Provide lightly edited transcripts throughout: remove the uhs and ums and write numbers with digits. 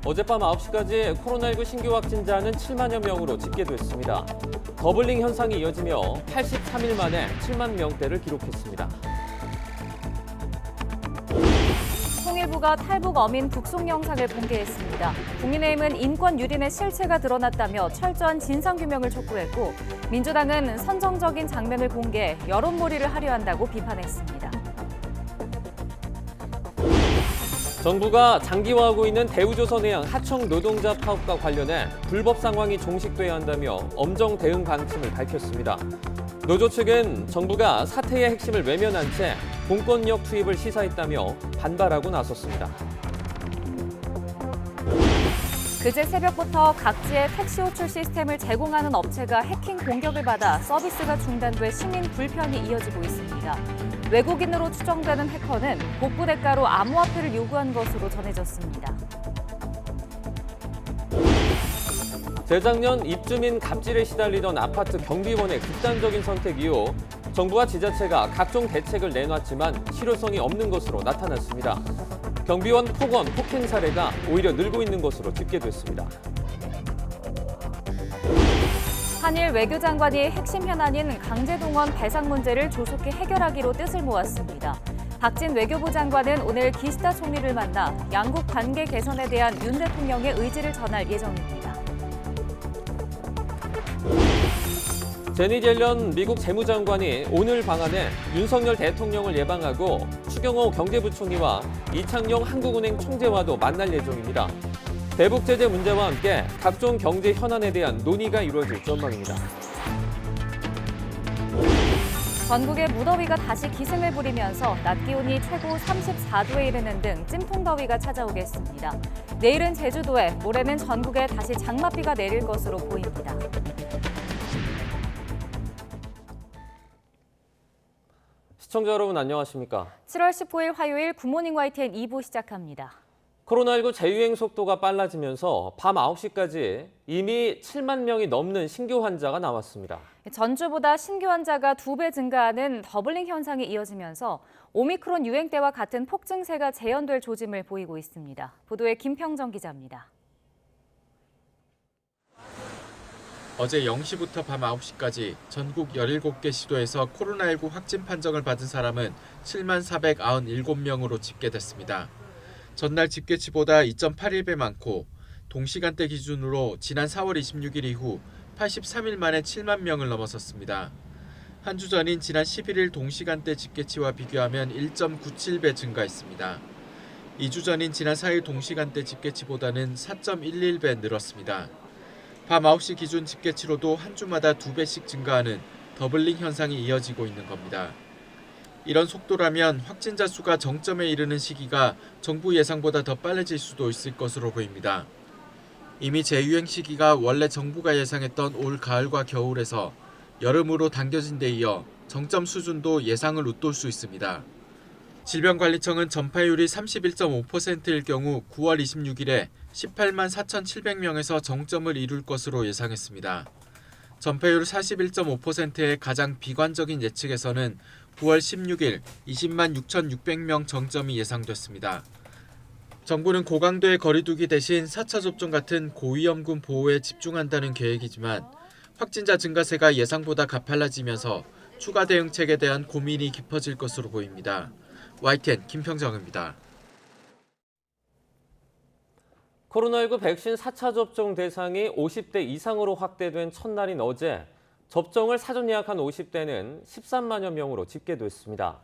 어젯밤 9시까지 코로나19 신규 확진자는 7만여 명으로 집계됐습니다. 더블링 현상이 이어지며 83일 만에 7만 명대를 기록했습니다. 통일부가 탈북 어민 북송 영상을 공개했습니다. 국민의힘은 인권 유린의 실체가 드러났다며 철저한 진상규명을 촉구했고, 민주당은 선정적인 장면을 공개해 여론몰이를 하려 한다고 비판했습니다. 정부가 장기화하고 있는 대우조선해양 하청 노동자 파업과 관련해 불법 상황이 종식돼야 한다며 엄정 대응 방침을 밝혔습니다. 노조 측은 정부가 사태의 핵심을 외면한 채 공권력 투입을 시사했다며 반발하고 나섰습니다. 그제 새벽부터 각지의 택시 호출 시스템을 제공하는 업체가 해킹 공격을 받아 서비스가 중단돼 시민 불편이 이어지고 있습니다. 외국인으로 추정되는 해커는 복구 대가로 암호화폐를 요구한 것으로 전해졌습니다. 재작년 입주민 갑질에 시달리던 아파트 경비원의 극단적인 선택 이후 정부와 지자체가 각종 대책을 내놨지만 실효성이 없는 것으로 나타났습니다. 경비원 폭언, 폭행 사례가 오히려 늘고 있는 것으로 집계됐습니다. 한일 외교장관이 핵심 현안인 강제동원 배상 문제를 조속히 해결하기로 뜻을 모았습니다. 박진 외교부 장관은 오늘 기시다 총리를 만나 양국 관계 개선에 대한 윤 대통령의 의지를 전할 예정입니다. 제니 옐런 미국 재무장관이 오늘 방한해 윤석열 대통령을 예방하고 추경호 경제부총리와 이창용 한국은행 총재와도 만날 예정입니다. 대북 제재 문제와 함께 각종 경제 현안에 대한 논의가 이루어질 전망입니다. 전국의 무더위가 다시 기승을 부리면서 낮 기온이 최고 34도에 이르는 등 찜통더위가 찾아오겠습니다. 내일은 제주도에, 모레는 전국에 다시 장맛비가 내릴 것으로 보입니다. 시청자 여러분 안녕하십니까? 7월 19일 화요일 굿모닝 YTN 2부 시작합니다. 코로나19 재유행 속도가 빨라지면서 밤 9시까지 이미 7만 명이 넘는 신규 환자가 나왔습니다. 전주보다 신규 환자가 2배 증가하는 더블링 현상이 이어지면서 오미크론 유행 때와 같은 폭증세가 재현될 조짐을 보이고 있습니다. 보도에 김평정 기자입니다. 어제 0시부터 밤 9시까지 전국 17개 시도에서 코로나19 확진 판정을 받은 사람은 7만 497명으로 집계됐습니다. 전날 집계치보다 2.81배 많고 동시간대 기준으로 지난 4월 26일 이후 83일 만에 7만 명을 넘어섰습니다. 한 주 전인 지난 11일 동시간대 집계치와 비교하면 1.97배 증가했습니다. 2주 전인 지난 4일 동시간대 집계치보다는 4.11배 늘었습니다. 밤 9시 기준 집계치로도 한 주마다 2배씩 증가하는 더블링 현상이 이어지고 있는 겁니다. 이런 속도라면 확진자 수가 정점에 이르는 시기가 정부 예상보다 더 빨라질 수도 있을 것으로 보입니다. 이미 재유행 시기가 원래 정부가 예상했던 올 가을과 겨울에서 여름으로 당겨진 데 이어 정점 수준도 예상을 웃돌 수 있습니다. 질병관리청은 전파율이 31.5%일 경우 9월 26일에 18만 4,700명에서 정점을 이룰 것으로 예상했습니다. 전파율 41.5%의 가장 비관적인 예측에서는 9월 16일 20만 6,600명 정점이 예상됐습니다. 정부는 고강도의 거리두기 대신 4차 접종 같은 고위험군 보호에 집중한다는 계획이지만 확진자 증가세가 예상보다 가팔라지면서 추가 대응책에 대한 고민이 깊어질 것으로 보입니다. YTN 김평정입니다. 코로나19 백신 4차 접종 대상이 50대 이상으로 확대된 첫날인 어제 접종을 사전 예약한 50대는 13만여 명으로 집계됐습니다.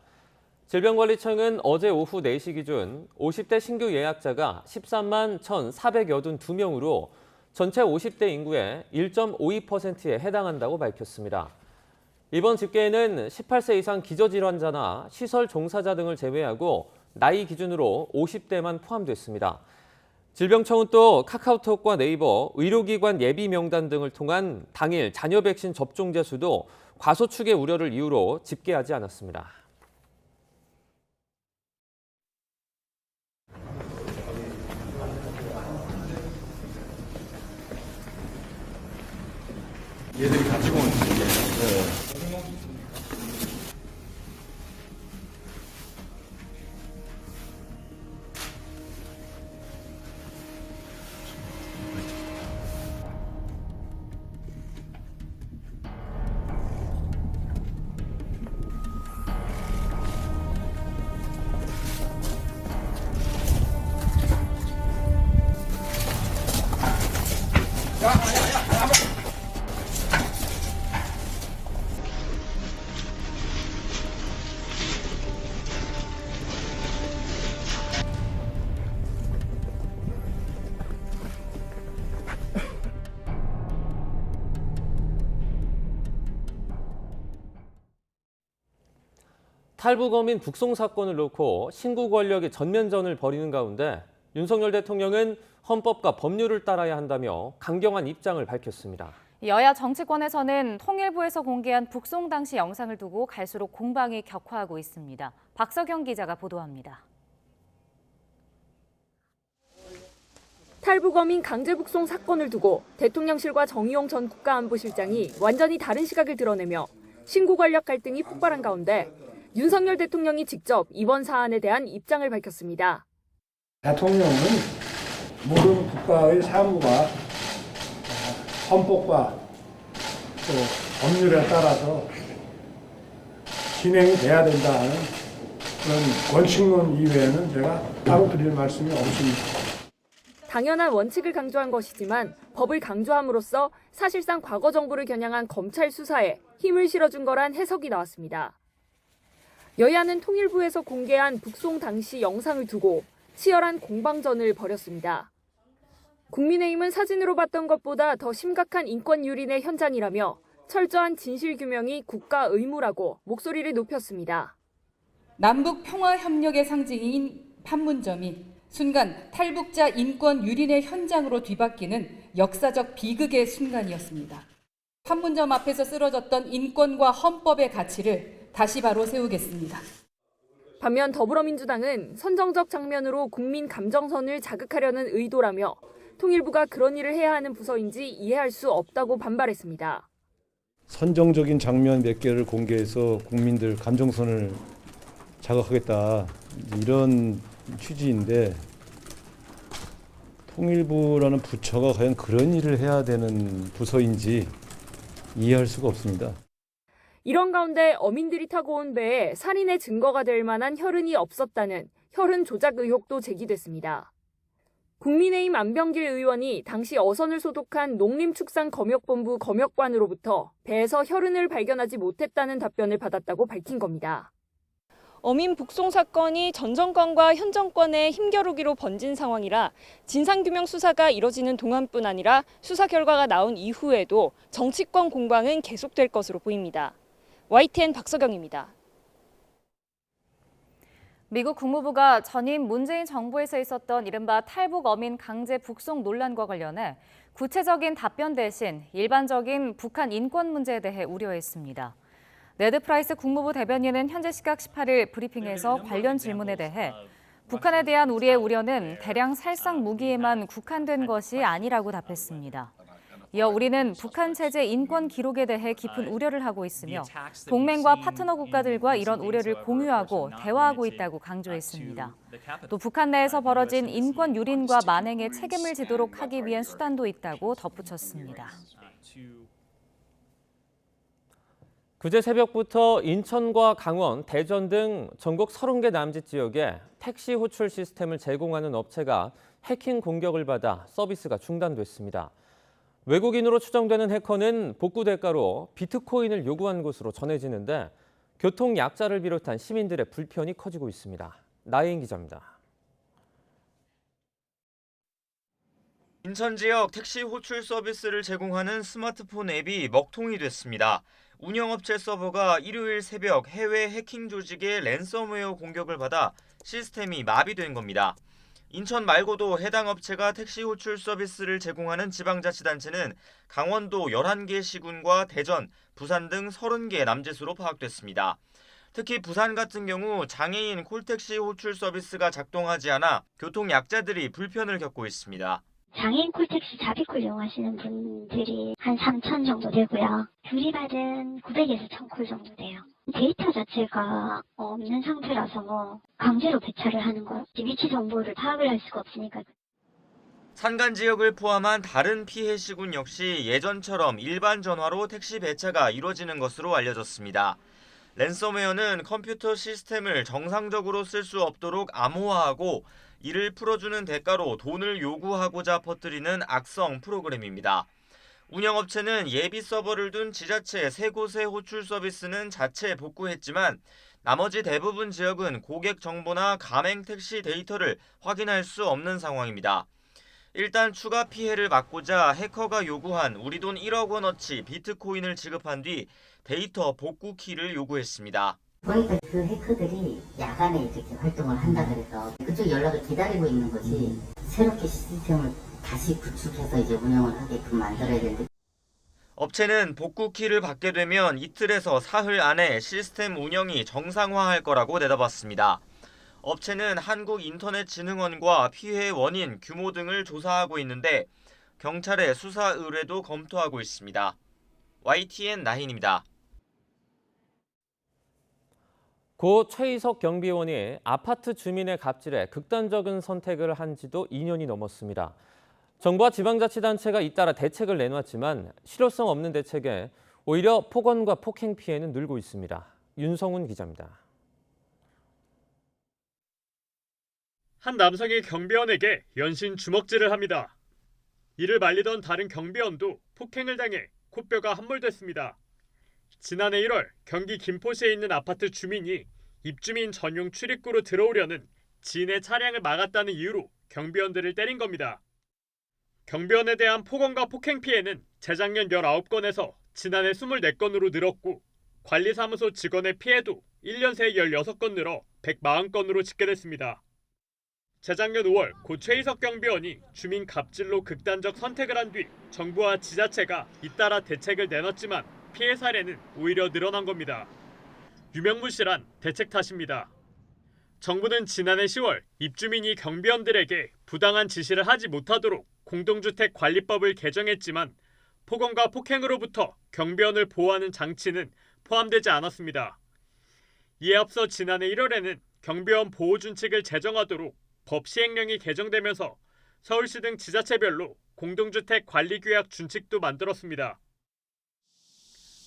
질병관리청은 어제 오후 4시 기준 50대 신규 예약자가 13만 1,482명으로 전체 50대 인구의 1.52%에 해당한다고 밝혔습니다. 이번 집계에는 18세 이상 기저질환자나 시설 종사자 등을 제외하고 나이 기준으로 50대만 포함됐습니다. 질병청은 또 카카오톡과 네이버, 의료기관 예비 명단 등을 통한 당일 잔여 백신 접종자 수도 과소축의 우려를 이유로 집계하지 않았습니다. 얘들이 가지고 온 거예요. 탈북어민 북송 사건을 놓고 신구 권력이 전면전을 벌이는 가운데 윤석열 대통령은 헌법과 법률을 따라야 한다며 강경한 입장을 밝혔습니다. 여야 정치권에서는 통일부에서 공개한 북송 당시 영상을 두고 갈수록 공방이 격화하고 있습니다. 박석영 기자가 보도합니다. 탈북어민 강제 북송 사건을 두고 대통령실과 정의용 전 국가안보실장이 완전히 다른 시각을 드러내며 신구 권력 갈등이 폭발한 가운데 윤석열 대통령이 직접 이번 사안에 대한 입장을 밝혔습니다. 대통령은 모든 국가의 사무가 헌법과 또 법률에 따라서 진행이 돼야 된다는 그런 원칙론 이외에는 제가 따로 드릴 말씀이 없습니다. 당연한 원칙을 강조한 것이지만 법을 강조함으로써 사실상 과거 정부를 겨냥한 검찰 수사에 힘을 실어준 거란 해석이 나왔습니다. 여야는 통일부에서 공개한 북송 당시 영상을 두고 치열한 공방전을 벌였습니다. 국민의힘은 사진으로 봤던 것보다 더 심각한 인권 유린의 현장이라며 철저한 진실 규명이 국가 의무라고 목소리를 높였습니다. 남북 평화 협력의 상징인 판문점이 순간 탈북자 인권 유린의 현장으로 뒤바뀌는 역사적 비극의 순간이었습니다. 판문점 앞에서 쓰러졌던 인권과 헌법의 가치를 다시 바로 세우겠습니다. 반면 더불어민주당은 선정적 장면으로 국민 감정선을 자극하려는 의도라며 통일부가 그런 일을 해야 하는 부서인지 이해할 수 없다고 반발했습니다. 선정적인 장면 몇 개를 공개해서 국민들 감정선을 자극하겠다 이런 취지인데 통일부라는 부처가 과연 그런 일을 해야 되는 부서인지 이해할 수가 없습니다. 이런 가운데 어민들이 타고 온 배에 살인의 증거가 될 만한 혈흔이 없었다는 혈흔 조작 의혹도 제기됐습니다. 국민의힘 안병길 의원이 당시 어선을 소독한 농림축산검역본부 검역관으로부터 배에서 혈흔을 발견하지 못했다는 답변을 받았다고 밝힌 겁니다. 어민 북송 사건이 전 정권과 현 정권의 힘겨루기로 번진 상황이라 진상규명 수사가 이뤄지는 동안뿐 아니라 수사 결과가 나온 이후에도 정치권 공방은 계속될 것으로 보입니다. YTN 박석영입니다. 미국 국무부가 전임 문재인 정부에서 있었던 이른바 탈북 어민 강제 북송 논란과 관련해 구체적인 답변 대신 일반적인 북한 인권 문제에 대해 우려했습니다. 네드 프라이스 국무부 대변인은 현재 시각 18일 브리핑에서 관련 질문에 대해 북한에 대한 우리의 우려는 대량 살상 무기에만 국한된 것이 아니라고 답했습니다. 이어 우리는 북한 체제 인권 기록에 대해 깊은 우려를 하고 있으며 동맹과 파트너 국가들과 이런 우려를 공유하고 대화하고 있다고 강조했습니다. 또 북한 내에서 벌어진 인권 유린과 만행에 책임을 지도록 하기 위한 수단도 있다고 덧붙였습니다. 그제 새벽부터 인천과 강원, 대전 등 전국 30개 남짓 지역에 택시 호출 시스템을 제공하는 업체가 해킹 공격을 받아 서비스가 중단됐습니다. 외국인으로 추정되는 해커는 복구 대가로 비트코인을 요구한 것으로 전해지는데 교통 약자를 비롯한 시민들의 불편이 커지고 있습니다. 나혜인 기자입니다. 인천 지역 택시 호출 서비스를 제공하는 스마트폰 앱이 먹통이 됐습니다. 운영업체 서버가 일요일 새벽 해외 해킹 조직의 랜섬웨어 공격을 받아 시스템이 마비된 겁니다. 인천 말고도 해당 업체가 택시 호출 서비스를 제공하는 지방자치단체는 강원도 11개 시군과 대전, 부산 등 30개 남짓으로 파악됐습니다. 특히 부산 같은 경우 장애인 콜택시 호출 서비스가 작동하지 않아 교통약자들이 불편을 겪고 있습니다. 장애인 콜택시 자비콜 이용하시는 분들이 한 3,000 정도 되고요. 둘이받은 900에서 1,000콜 정도 돼요. 데이터 자체가 없는 상태라서 강제로 배차를 하는 거 위치 정보를 파악을 할 수가 없으니까. 산간 지역을 포함한 다른 피해 시군 역시 예전처럼 일반 전화로 택시 배차가 이루어지는 것으로 알려졌습니다. 랜섬웨어는 컴퓨터 시스템을 정상적으로 쓸 수 없도록 암호화하고 이를 풀어주는 대가로 돈을 요구하고자 퍼뜨리는 악성 프로그램입니다. 운영업체는 예비 서버를 둔 지자체 3곳의 호출 서비스는 자체 복구했지만 나머지 대부분 지역은 고객 정보나 가맹 택시 데이터를 확인할 수 없는 상황입니다. 일단 추가 피해를 막고자 해커가 요구한 우리 돈 1억 원어치 비트코인을 지급한 뒤 데이터 복구 키를 요구했습니다. 보니까 그 해커들이 야간에 이렇게 활동을 한다 그래서 그쪽 연락을 기다리고 있는 것이 새롭게 시스템을 다시 구축해서 이제 운영을 하게끔 만들어야 되는데 업체는 복구 키를 받게 되면 이틀에서 사흘 안에 시스템 운영이 정상화할 거라고 내다봤습니다. 업체는 한국인터넷진흥원과 피해 원인, 규모 등을 조사하고 있는데 경찰의 수사 의뢰도 검토하고 있습니다. YTN 나힌입니다. 고 최희석 경비원이 아파트 주민의 갑질에 극단적인 선택을 한 지도 2년이 넘었습니다. 정부와 지방자치단체가 잇따라 대책을 내놨지만 실효성 없는 대책에 오히려 폭언과 폭행 피해는 늘고 있습니다. 윤성훈 기자입니다. 한 남성이 경비원에게 연신 주먹질을 합니다. 이를 말리던 다른 경비원도 폭행을 당해 코뼈가 함몰됐습니다. 지난해 1월 경기 김포시에 있는 아파트 주민이 입주민 전용 출입구로 들어오려는 지인의 차량을 막았다는 이유로 경비원들을 때린 겁니다. 경비원에 대한 폭언과 폭행 피해는 재작년 19건에서 지난해 24건으로 늘었고 관리사무소 직원의 피해도 1년 새에 16건 늘어 140건으로 집계됐습니다. 재작년 5월 고 최희석 경비원이 주민 갑질로 극단적 선택을 한 뒤 정부와 지자체가 잇따라 대책을 내놨지만 피해 사례는 오히려 늘어난 겁니다. 유명무실한 대책 탓입니다. 정부는 지난해 10월 입주민이 경비원들에게 부당한 지시를 하지 못하도록 공동주택 관리법을 개정했지만 폭언과 폭행으로부터 경비원을 보호하는 장치는 포함되지 않았습니다. 이에 앞서 지난해 1월에는 경비원 보호준칙을 제정하도록 법 시행령이 개정되면서 서울시 등 지자체별로 공동주택 관리규약 준칙도 만들었습니다.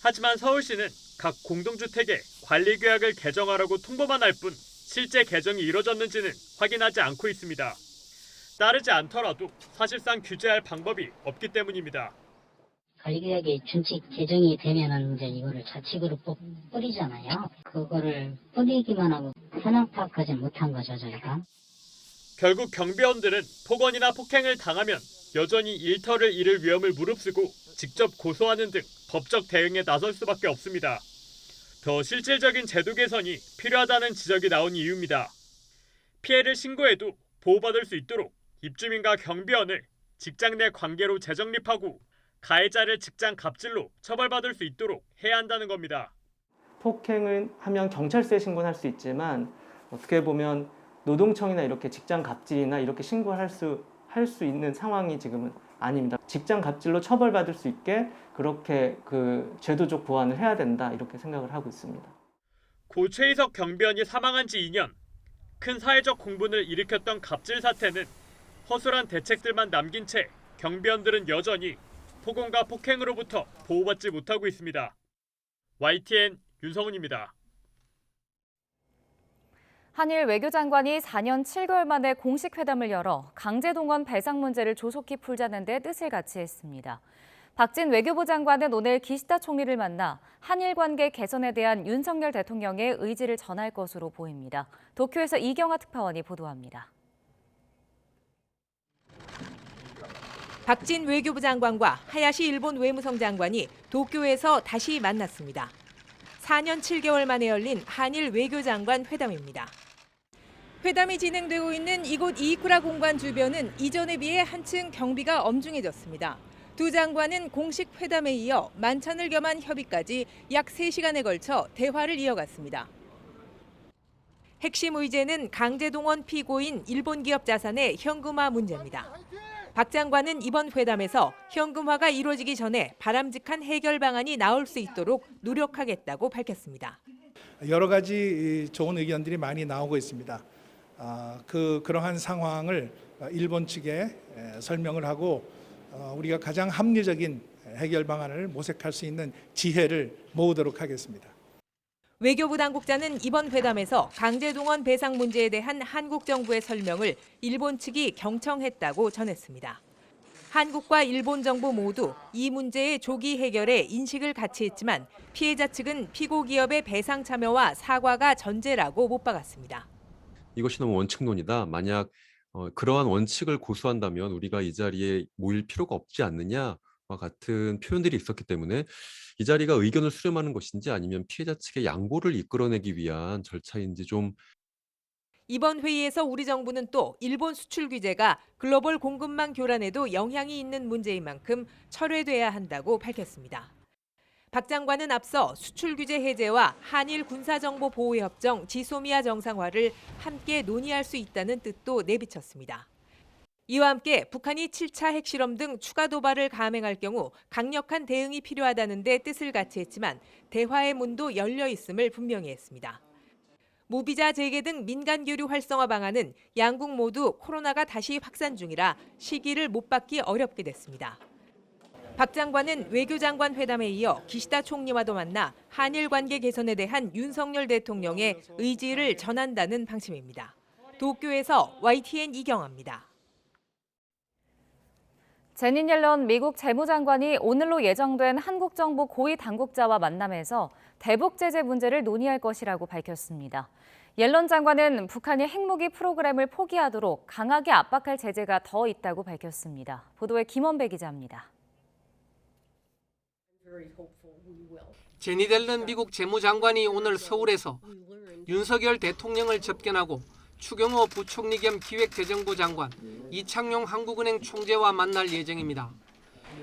하지만 서울시는 각 공동주택에 관리규약을 개정하라고 통보만 할 뿐 실제 개정이 이뤄졌는지는 확인하지 않고 있습니다. 따르지 않더라도 사실상 규제할 방법이 없기 때문입니다. 관리규약의 준칙 제정이 되면은 이제 이거를 자칙으로 뿌리잖아요. 그거를 뿌리기만 하고 현황 파악하지 못한 거죠, 저희가. 결국 경비원들은 폭언이나 폭행을 당하면 여전히 일터를 잃을 위험을 무릅쓰고 직접 고소하는 등 법적 대응에 나설 수밖에 없습니다. 더 실질적인 제도 개선이 필요하다는 지적이 나온 이유입니다. 피해를 신고해도 보호받을 수 있도록 입주민과 경비원을 직장 내 관계로 재정립하고 가해자를 직장 갑질로 처벌받을 수 있도록 해야 한다는 겁니다. 폭행을 하면 경찰서에 신고는 할 수 있지만 어떻게 보면 노동청이나 이렇게 직장 갑질이나 이렇게 신고를 할 수 있는 상황이 지금은 아닙니다. 직장 갑질로 처벌받을 수 있게 그렇게 그 제도적 보완을 해야 된다 이렇게 생각을 하고 있습니다. 고 최희석 경비원이 사망한 지 2년, 큰 사회적 공분을 일으켰던 갑질 사태는 허술한 대책들만 남긴 채 경비원들은 여전히 폭언과 폭행으로부터 보호받지 못하고 있습니다. YTN 윤성훈입니다. 한일 외교장관이 4년 7개월 만에 공식 회담을 열어 강제동원 배상 문제를 조속히 풀자는 데 뜻을 같이 했습니다. 박진 외교부 장관은 오늘 기시다 총리를 만나 한일 관계 개선에 대한 윤석열 대통령의 의지를 전할 것으로 보입니다. 도쿄에서 이경아 특파원이 보도합니다. 박진 외교부 장관과 하야시 일본 외무성 장관이 도쿄에서 다시 만났습니다. 4년 7개월 만에 열린 한일 외교장관 회담입니다. 회담이 진행되고 있는 이곳 이이쿠라 공관 주변은 이전에 비해 한층 경비가 엄중해졌습니다. 두 장관은 공식 회담에 이어 만찬을 겸한 협의까지 약 3시간에 걸쳐 대화를 이어갔습니다. 핵심 의제는 강제동원 피고인 일본 기업 자산의 현금화 문제입니다. 박 장관은 이번 회담에서 현금화가 이루어지기 전에 바람직한 해결 방안이 나올 수 있도록 노력하겠다고 밝혔습니다. 여러 가지 좋은 의견들이 많이 나오고 있습니다. 그러한 상황을 일본 측에 설명을 하고 우리가 가장 합리적인 해결 방안을 모색할 수 있는 지혜를 모으도록 하겠습니다. 외교부 당국자는 이번 회담에서 강제동원 배상 문제에 대한 한국 정부의 설명을 일본 측이 경청했다고 전했습니다. 한국과 일본 정부 모두 이 문제의 조기 해결에 인식을 같이 했지만 피해자 측은 피고 기업의 배상 참여와 사과가 전제라고 못 박았습니다. 이것이 너무 원칙론이다. 만약 그러한 원칙을 고수한다면 우리가 이 자리에 모일 필요가 없지 않느냐. 같은 표현들이 있었기 때문에 이 자리가 의견을 수렴하는 것인지 아니면 피해자 측의 양보를 이끌어내기 위한 절차인지 좀 이번 회의에서 우리 정부는 또 일본 수출 규제가 글로벌 공급망 교란에도 영향이 있는 문제인 만큼 철회돼야 한다고 밝혔습니다. 박 장관은 앞서 수출 규제 해제와 한일 군사정보보호협정 지소미아 정상화를 함께 논의할 수 있다는 뜻도 내비쳤습니다. 이와 함께 북한이 7차 핵실험 등 추가 도발을 감행할 경우 강력한 대응이 필요하다는 데 뜻을 같이 했지만 대화의 문도 열려 있음을 분명히 했습니다. 무비자 재개 등 민간 교류 활성화 방안은 양국 모두 코로나가 다시 확산 중이라 시기를 못 받기 어렵게 됐습니다. 박 장관은 외교장관 회담에 이어 기시다 총리와도 만나 한일 관계 개선에 대한 윤석열 대통령의 의지를 전한다는 방침입니다. 도쿄에서 YTN 이경아입니다. 제닛 옐런 미국 재무장관이 오늘로 예정된 한국 정부 고위 당국자와 만남에서 대북 제재 문제를 논의할 것이라고 밝혔습니다. 옐런 장관은 북한이 핵무기 프로그램을 포기하도록 강하게 압박할 제재가 더 있다고 밝혔습니다. 보도에 김원배 기자입니다. 제닛 옐런 미국 재무장관이 오늘 서울에서 윤석열 대통령을 접견하고 추경호 부총리 겸 기획재정부 장관, 이창용 한국은행 총재와 만날 예정입니다.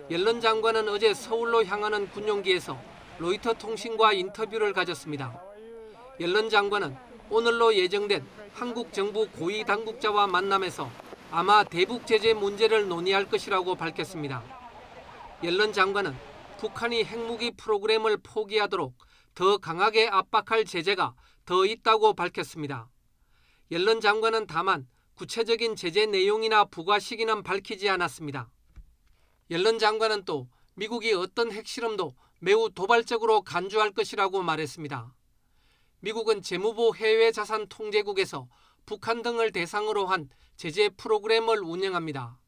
옐런 장관은 어제 서울로 향하는 군용기에서 로이터 통신과 인터뷰를 가졌습니다. 옐런 장관은 오늘로 예정된 한국 정부 고위 당국자와 만남에서 아마 대북 제재 문제를 논의할 것이라고 밝혔습니다. 옐런 장관은 북한이 핵무기 프로그램을 포기하도록 더 강하게 압박할 제재가 더 있다고 밝혔습니다. 옐런 장관은 다만 구체적인 제재 내용이나 부과 시기는 밝히지 않았습니다. 옐런 장관은 또 미국이 어떤 핵실험도 매우 도발적으로 간주할 것이라고 말했습니다. 미국은 재무부 해외자산통제국에서 북한 등을 대상으로 한 제재 프로그램을 운영합니다.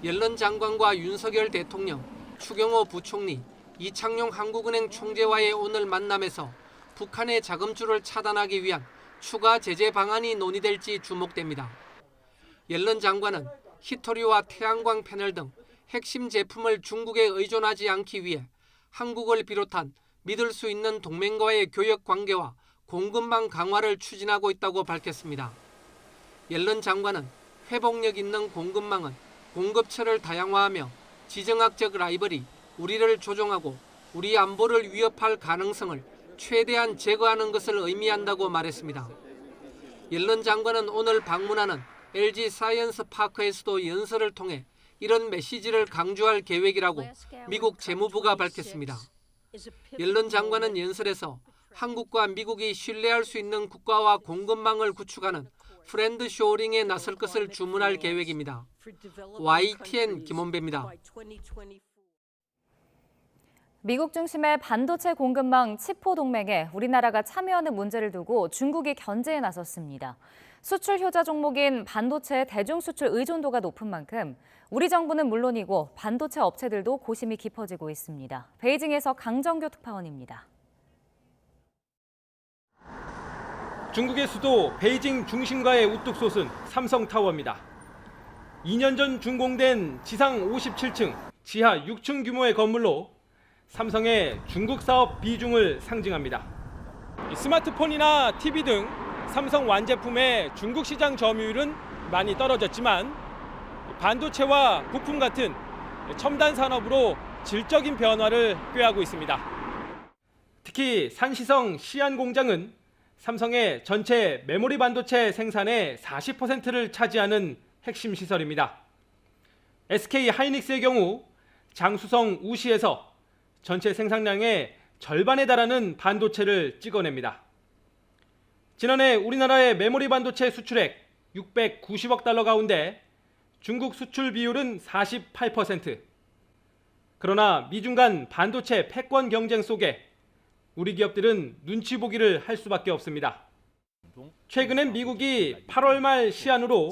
옐런 장관과 윤석열 대통령, 추경호 부총리, 이창용 한국은행 총재와의 오늘 만남에서 북한의 자금줄을 차단하기 위한 추가 제재 방안이 논의될지 주목됩니다. 옐런 장관은 히토리와 태양광 패널 등 핵심 제품을 중국에 의존하지 않기 위해 한국을 비롯한 믿을 수 있는 동맹과의 교역 관계와 공급망 강화를 추진하고 있다고 밝혔습니다. 옐런 장관은 회복력 있는 공급망은 공급처를 다양화하며 지정학적 라이벌이 우리를 조종하고 우리 안보를 위협할 가능성을 최대한 제거하는 것을 의미한다고 말했습니다. 옐런 장관은 오늘 방문하는 LG 사이언스 파크에서도 연설을 통해 이런 메시지를 강조할 계획이라고 미국 재무부가 밝혔습니다. 옐런 장관은 연설에서 한국과 미국이 신뢰할 수 있는 국가와 공급망을 구축하는 프렌드 쇼링에 나설 것을 주문할 계획입니다. YTN 김원배입니다. 미국 중심의 반도체 공급망 치포 동맹에 우리나라가 참여하는 문제를 두고 중국이 견제에 나섰습니다. 수출 효자 종목인 반도체 대중 수출 의존도가 높은 만큼 우리 정부는 물론이고 반도체 업체들도 고심이 깊어지고 있습니다. 베이징에서 강정규 특파원입니다. 중국의 수도 베이징 중심가에 우뚝 솟은 삼성타워입니다. 2년 전 준공된 지상 57층, 지하 6층 규모의 건물로 삼성의 중국 사업 비중을 상징합니다. 스마트폰이나 TV 등 삼성 완제품의 중국 시장 점유율은 많이 떨어졌지만 반도체와 부품 같은 첨단 산업으로 질적인 변화를 꾀하고 있습니다. 특히 산시성 시안 공장은 삼성의 전체 메모리 반도체 생산의 40%를 차지하는 핵심 시설입니다. SK 하이닉스의 경우 장수성 우시에서 전체 생산량의 절반에 달하는 반도체를 찍어냅니다. 지난해 우리나라의 메모리 반도체 수출액 690억 달러 가운데 중국 수출 비율은 48%. 그러나 미중 간 반도체 패권 경쟁 속에 우리 기업들은 눈치 보기를 할 수밖에 없습니다. 최근엔 미국이 8월 말 시한으로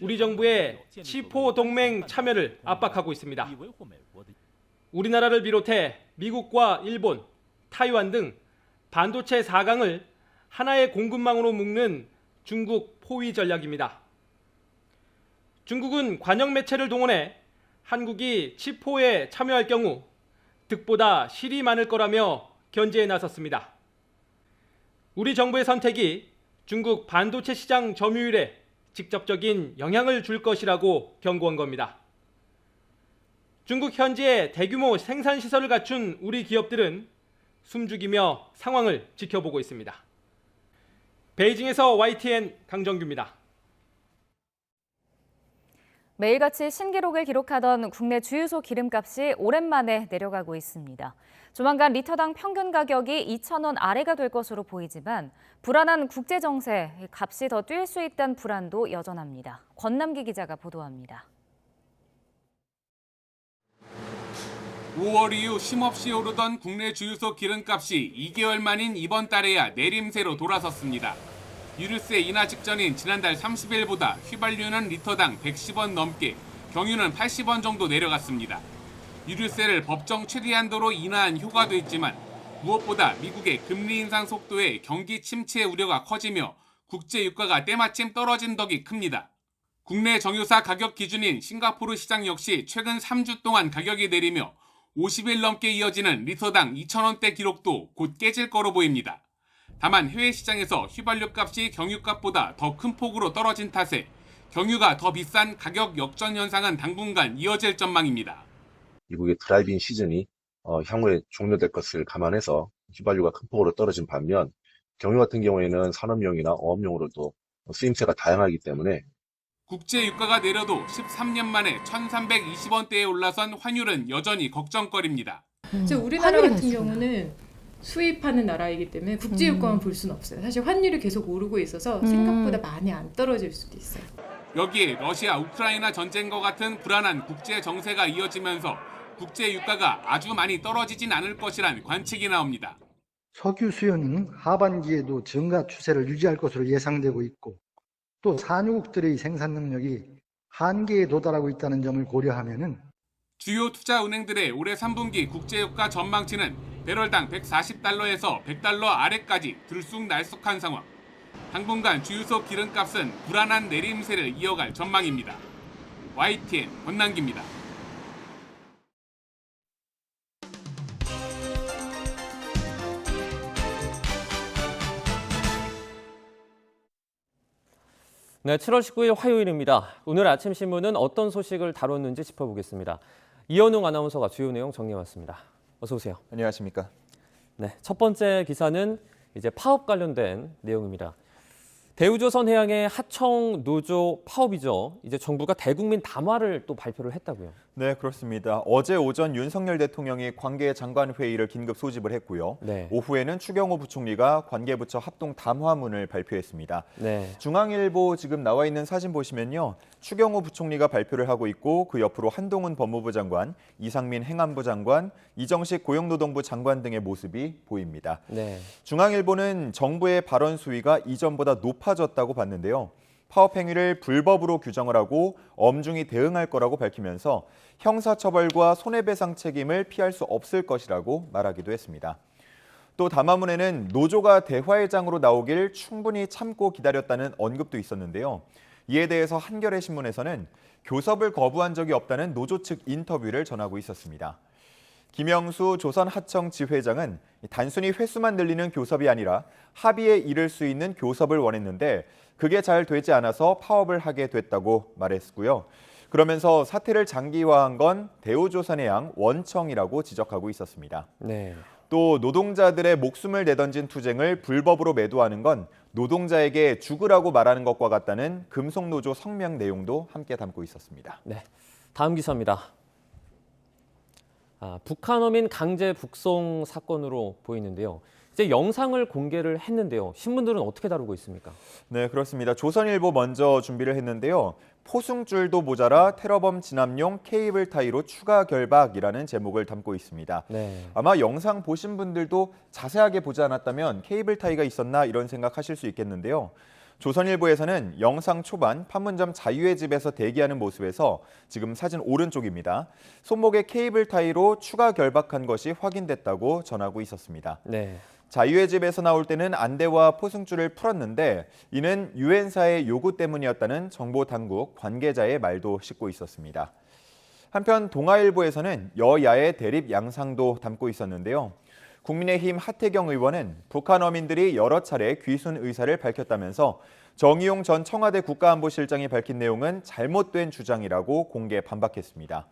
우리 정부의 치포 동맹 참여를 압박하고 있습니다. 우리나라를 비롯해 미국과 일본, 타이완 등 반도체 4강을 하나의 공급망으로 묶는 중국 포위 전략입니다. 중국은 관영 매체를 동원해 한국이 치포에 참여할 경우 득보다 실이 많을 거라며 견제에 나섰습니다. 우리 정부의 선택이 중국 반도체 시장 점유율에 직접적인 영향을 줄 것이라고 경고한 겁니다. 중국 현지에 대규모 생산 시설을 갖춘 우리 기업들은 숨죽이며 상황을 지켜보고 있습니다. 베이징에서 YTN 강정규입니다. 매일같이 신기록을 기록하던 국내 주유소 기름값이 오랜만에 내려가고 있습니다. 조만간 리터당 평균 가격이 2,000원 아래가 될 것으로 보이지만 불안한 국제 정세, 값이 더 뛸 수 있다는 불안도 여전합니다. 권남기 기자가 보도합니다. 5월 이후 쉼없이 오르던 국내 주유소 기름값이 2개월 만인 이번 달에야 내림세로 돌아섰습니다. 유류세 인하 직전인 지난달 30일보다 휘발유는 리터당 110원 넘게, 경유는 80원 정도 내려갔습니다. 유류세를 법정 최대한도로 인하한 효과도 있지만 무엇보다 미국의 금리 인상 속도에 경기 침체 우려가 커지며 국제 유가가 때마침 떨어진 덕이 큽니다. 국내 정유사 가격 기준인 싱가포르 시장 역시 최근 3주 동안 가격이 내리며 50일 넘게 이어지는 리터당 2,000원대 기록도 곧 깨질 거로 보입니다. 다만 해외 시장에서 휘발유 값이 경유값보다 더 큰 폭으로 떨어진 탓에 경유가 더 비싼 가격 역전 현상은 당분간 이어질 전망입니다. 미국의 드라이빙 시즌이 향후에 종료될 것을 감안해서 휘발유가 큰 폭으로 떨어진 반면 경유 같은 경우에는 산업용이나 어업용으로도 쓰임새가 다양하기 때문에 국제 유가가 내려도 13년 만에 1,320원대에 올라선 환율은 여전히 걱정거리입니다. 우리나라 같은 경우는 수입하는 나라이기 때문에 국제 유가만 볼 수는 없어요. 사실 환율이 계속 오르고 있어서 생각보다 많이 안 떨어질 수도 있어요. 여기에 러시아, 우크라이나 전쟁과 같은 불안한 국제 정세가 이어지면서 국제 유가가 아주 많이 떨어지진 않을 것이란 관측이 나옵니다. 석유 수요는 하반기에도 증가 추세를 유지할 것으로 예상되고 있고 또 산유국들의 생산 능력이 한계에 도달하고 있다는 점을 고려하면은 주요 투자 은행들의 올해 3분기 국제유가 전망치는 배럴당 140달러에서 100달러 아래까지 들쑥날쑥한 상황. 당분간 주유소 기름값은 불안한 내림세를 이어갈 전망입니다. YTN 권남기입니다. 네, 7월 19일 화요일입니다. 오늘 아침 신문은 어떤 소식을 다뤘는지 짚어보겠습니다. 이현웅 아나운서가 주요 내용 정리해왔습니다. 어서 오세요. 안녕하십니까? 네, 첫 번째 기사는 이제 파업 관련된 내용입니다. 대우조선해양의 하청 노조 파업이죠. 이제 정부가 대국민 담화를 또 발표를 했다고요. 네, 그렇습니다. 어제 오전 윤석열 대통령이 관계 장관 회의를 긴급 소집을 했고요. 네. 오후에는 추경호 부총리가 관계부처 합동 담화문을 발표했습니다. 네. 중앙일보 지금 나와 있는 사진 보시면요. 추경호 부총리가 발표를 하고 있고 그 옆으로 한동훈 법무부 장관, 이상민 행안부 장관, 이정식 고용노동부 장관 등의 모습이 보입니다. 네. 중앙일보는 정부의 발언 수위가 이전보다 높아졌다고 봤는데요. 파업 행위를 불법으로 규정을 하고 엄중히 대응할 거라고 밝히면서 형사처벌과 손해배상 책임을 피할 수 없을 것이라고 말하기도 했습니다. 또 담화문에는 노조가 대화의 장으로 나오길 충분히 참고 기다렸다는 언급도 있었는데요. 이에 대해서 한겨레 신문에서는 교섭을 거부한 적이 없다는 노조 측 인터뷰를 전하고 있었습니다. 김영수 조선하청 지회장은 단순히 횟수만 늘리는 교섭이 아니라 합의에 이를 수 있는 교섭을 원했는데 그게 잘 되지 않아서 파업을 하게 됐다고 말했고요. 그러면서 사태를 장기화한 건 대우조선해양 원청이라고 지적하고 있었습니다. 네. 또 노동자들의 목숨을 내던진 투쟁을 불법으로 매도하는 건 노동자에게 죽으라고 말하는 것과 같다는 금속노조 성명 내용도 함께 담고 있었습니다. 네, 다음 기사입니다. 북한 어민 강제 북송 사건으로 보이는데요. 이제 영상을 공개를 했는데요. 신문들은 어떻게 다루고 있습니까? 네, 그렇습니다. 조선일보 먼저 준비를 했는데요. 포승줄도 모자라 테러범 진압용 케이블 타이로 추가 결박이라는 제목을 담고 있습니다. 네. 아마 영상 보신 분들도 자세하게 보지 않았다면 케이블 타이가 있었나 이런 생각하실 수 있겠는데요. 조선일보에서는 영상 초반 판문점 자유의 집에서 대기하는 모습에서 지금 사진 오른쪽입니다. 손목에 케이블 타이로 추가 결박한 것이 확인됐다고 전하고 있었습니다. 네. 자유의 집에서 나올 때는 안대와 포승줄을 풀었는데 이는 유엔사의 요구 때문이었다는 정보 당국 관계자의 말도 싣고 있었습니다. 한편 동아일보에서는 여야의 대립 양상도 담고 있었는데요. 국민의힘 하태경 의원은 북한 어민들이 여러 차례 귀순 의사를 밝혔다면서 정의용 전 청와대 국가안보실장이 밝힌 내용은 잘못된 주장이라고 공개 반박했습니다.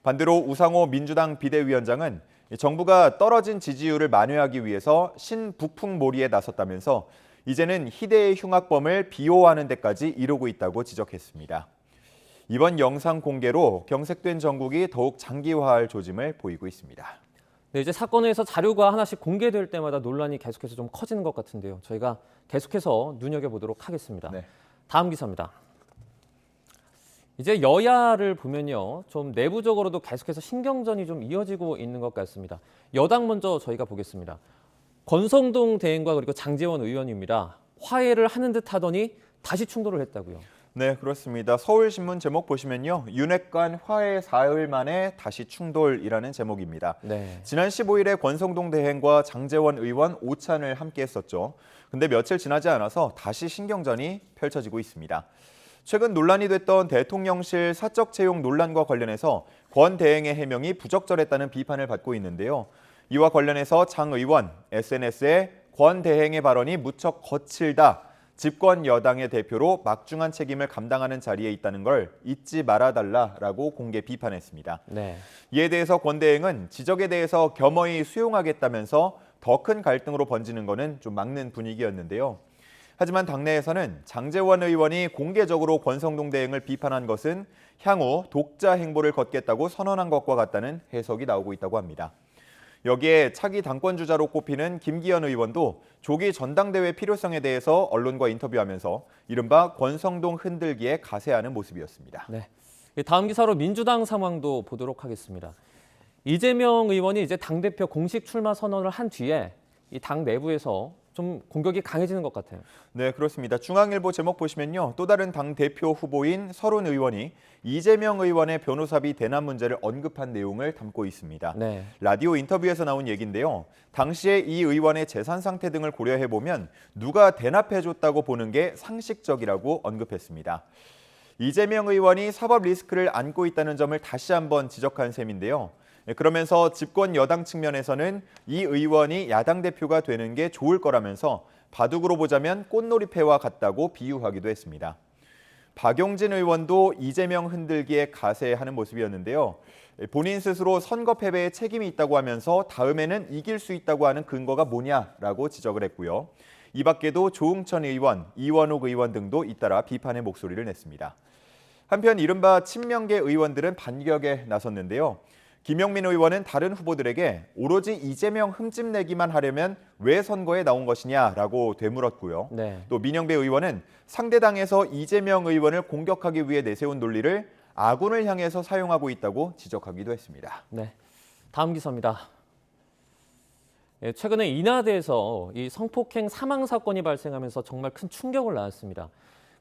반대로 우상호 민주당 비대위원장은 정부가 떨어진 지지율을 만회하기 위해서 신북풍몰이에 나섰다면서 이제는 희대의 흉악범을 비호하는 데까지 이르고 있다고 지적했습니다. 이번 영상 공개로 경색된 정국이 더욱 장기화할 조짐을 보이고 있습니다. 네, 이제 사건에서 자료가 하나씩 공개될 때마다 논란이 계속해서 좀 커지는 것 같은데요. 저희가 계속해서 눈여겨보도록 하겠습니다. 네. 다음 기사입니다. 이제 여야를 보면요, 좀 내부적으로도 계속해서 신경전이 좀 이어지고 있는 것 같습니다. 여당 먼저 저희가 보겠습니다. 권성동 대행과 그리고 장제원 의원입니다. 화해를 하는 듯 하더니 다시 충돌을 했다고요. 네, 그렇습니다. 서울신문 제목 보시면요. 윤핵 간 화해 사흘 만에 다시 충돌이라는 제목입니다. 네. 지난 15일에 권성동 대행과 장제원 의원 오찬을 함께 했었죠. 근데 며칠 지나지 않아서 다시 신경전이 펼쳐지고 있습니다. 최근 논란이 됐던 대통령실 사적 채용 논란과 관련해서 권 대행의 해명이 부적절했다는 비판을 받고 있는데요. 이와 관련해서 장 의원 SNS에 권 대행의 발언이 무척 거칠다. 집권 여당의 대표로 막중한 책임을 감당하는 자리에 있다는 걸 잊지 말아달라라고 공개 비판했습니다. 네. 이에 대해서 권 대행은 지적에 대해서 겸허히 수용하겠다면서 더 큰 갈등으로 번지는 것은 좀 막는 분위기였는데요. 하지만 당내에서는 장제원 의원이 공개적으로 권성동 대행을 비판한 것은 향후 독자 행보를 걷겠다고 선언한 것과 같다는 해석이 나오고 있다고 합니다. 여기에 차기 당권주자로 꼽히는 김기현 의원도 조기 전당대회 필요성에 대해서 언론과 인터뷰하면서 이른바 권성동 흔들기에 가세하는 모습이었습니다. 네. 다음 기사로 민주당 상황도 보도록 하겠습니다. 이재명 의원이 이제 당대표 공식 출마 선언을 한 뒤에 이 당 내부에서 좀 공격이 강해지는 것 같아요. 네, 그렇습니다. 중앙일보 제목 보시면요. 또 다른 당대표 후보인 서른 의원이 이재명 의원의 변호사비 대납 문제를 언급한 내용을 담고 있습니다. 네. 라디오 인터뷰에서 나온 얘기인데요. 당시에 이 의원의 재산 상태 등을 고려해보면 누가 대납해줬다고 보는 게 상식적이라고 언급했습니다. 이재명 의원이 사법 리스크를 안고 있다는 점을 다시 한번 지적한 셈인데요. 그러면서 집권 여당 측면에서는 이 의원이 야당 대표가 되는 게 좋을 거라면서 바둑으로 보자면 꽃놀이패와 같다고 비유하기도 했습니다. 박용진 의원도 이재명 흔들기에 가세하는 모습이었는데요. 본인 스스로 선거 패배에 책임이 있다고 하면서 다음에는 이길 수 있다고 하는 근거가 뭐냐라고 지적을 했고요. 이 밖에도 조응천 의원, 이원욱 의원 등도 잇따라 비판의 목소리를 냈습니다. 한편 이른바 친명계 의원들은 반격에 나섰는데요. 김용민 의원은 다른 후보들에게 오로지 이재명 흠집내기만 하려면 왜 선거에 나온 것이냐라고 되물었고요. 네. 또 민영배 의원은 상대 당에서 이재명 의원을 공격하기 위해 내세운 논리를 아군을 향해서 사용하고 있다고 지적하기도 했습니다. 네. 다음 기사입니다. 최근에 인하대에서 이 성폭행 사망 사건이 발생하면서 정말 큰 충격을 낳았습니다.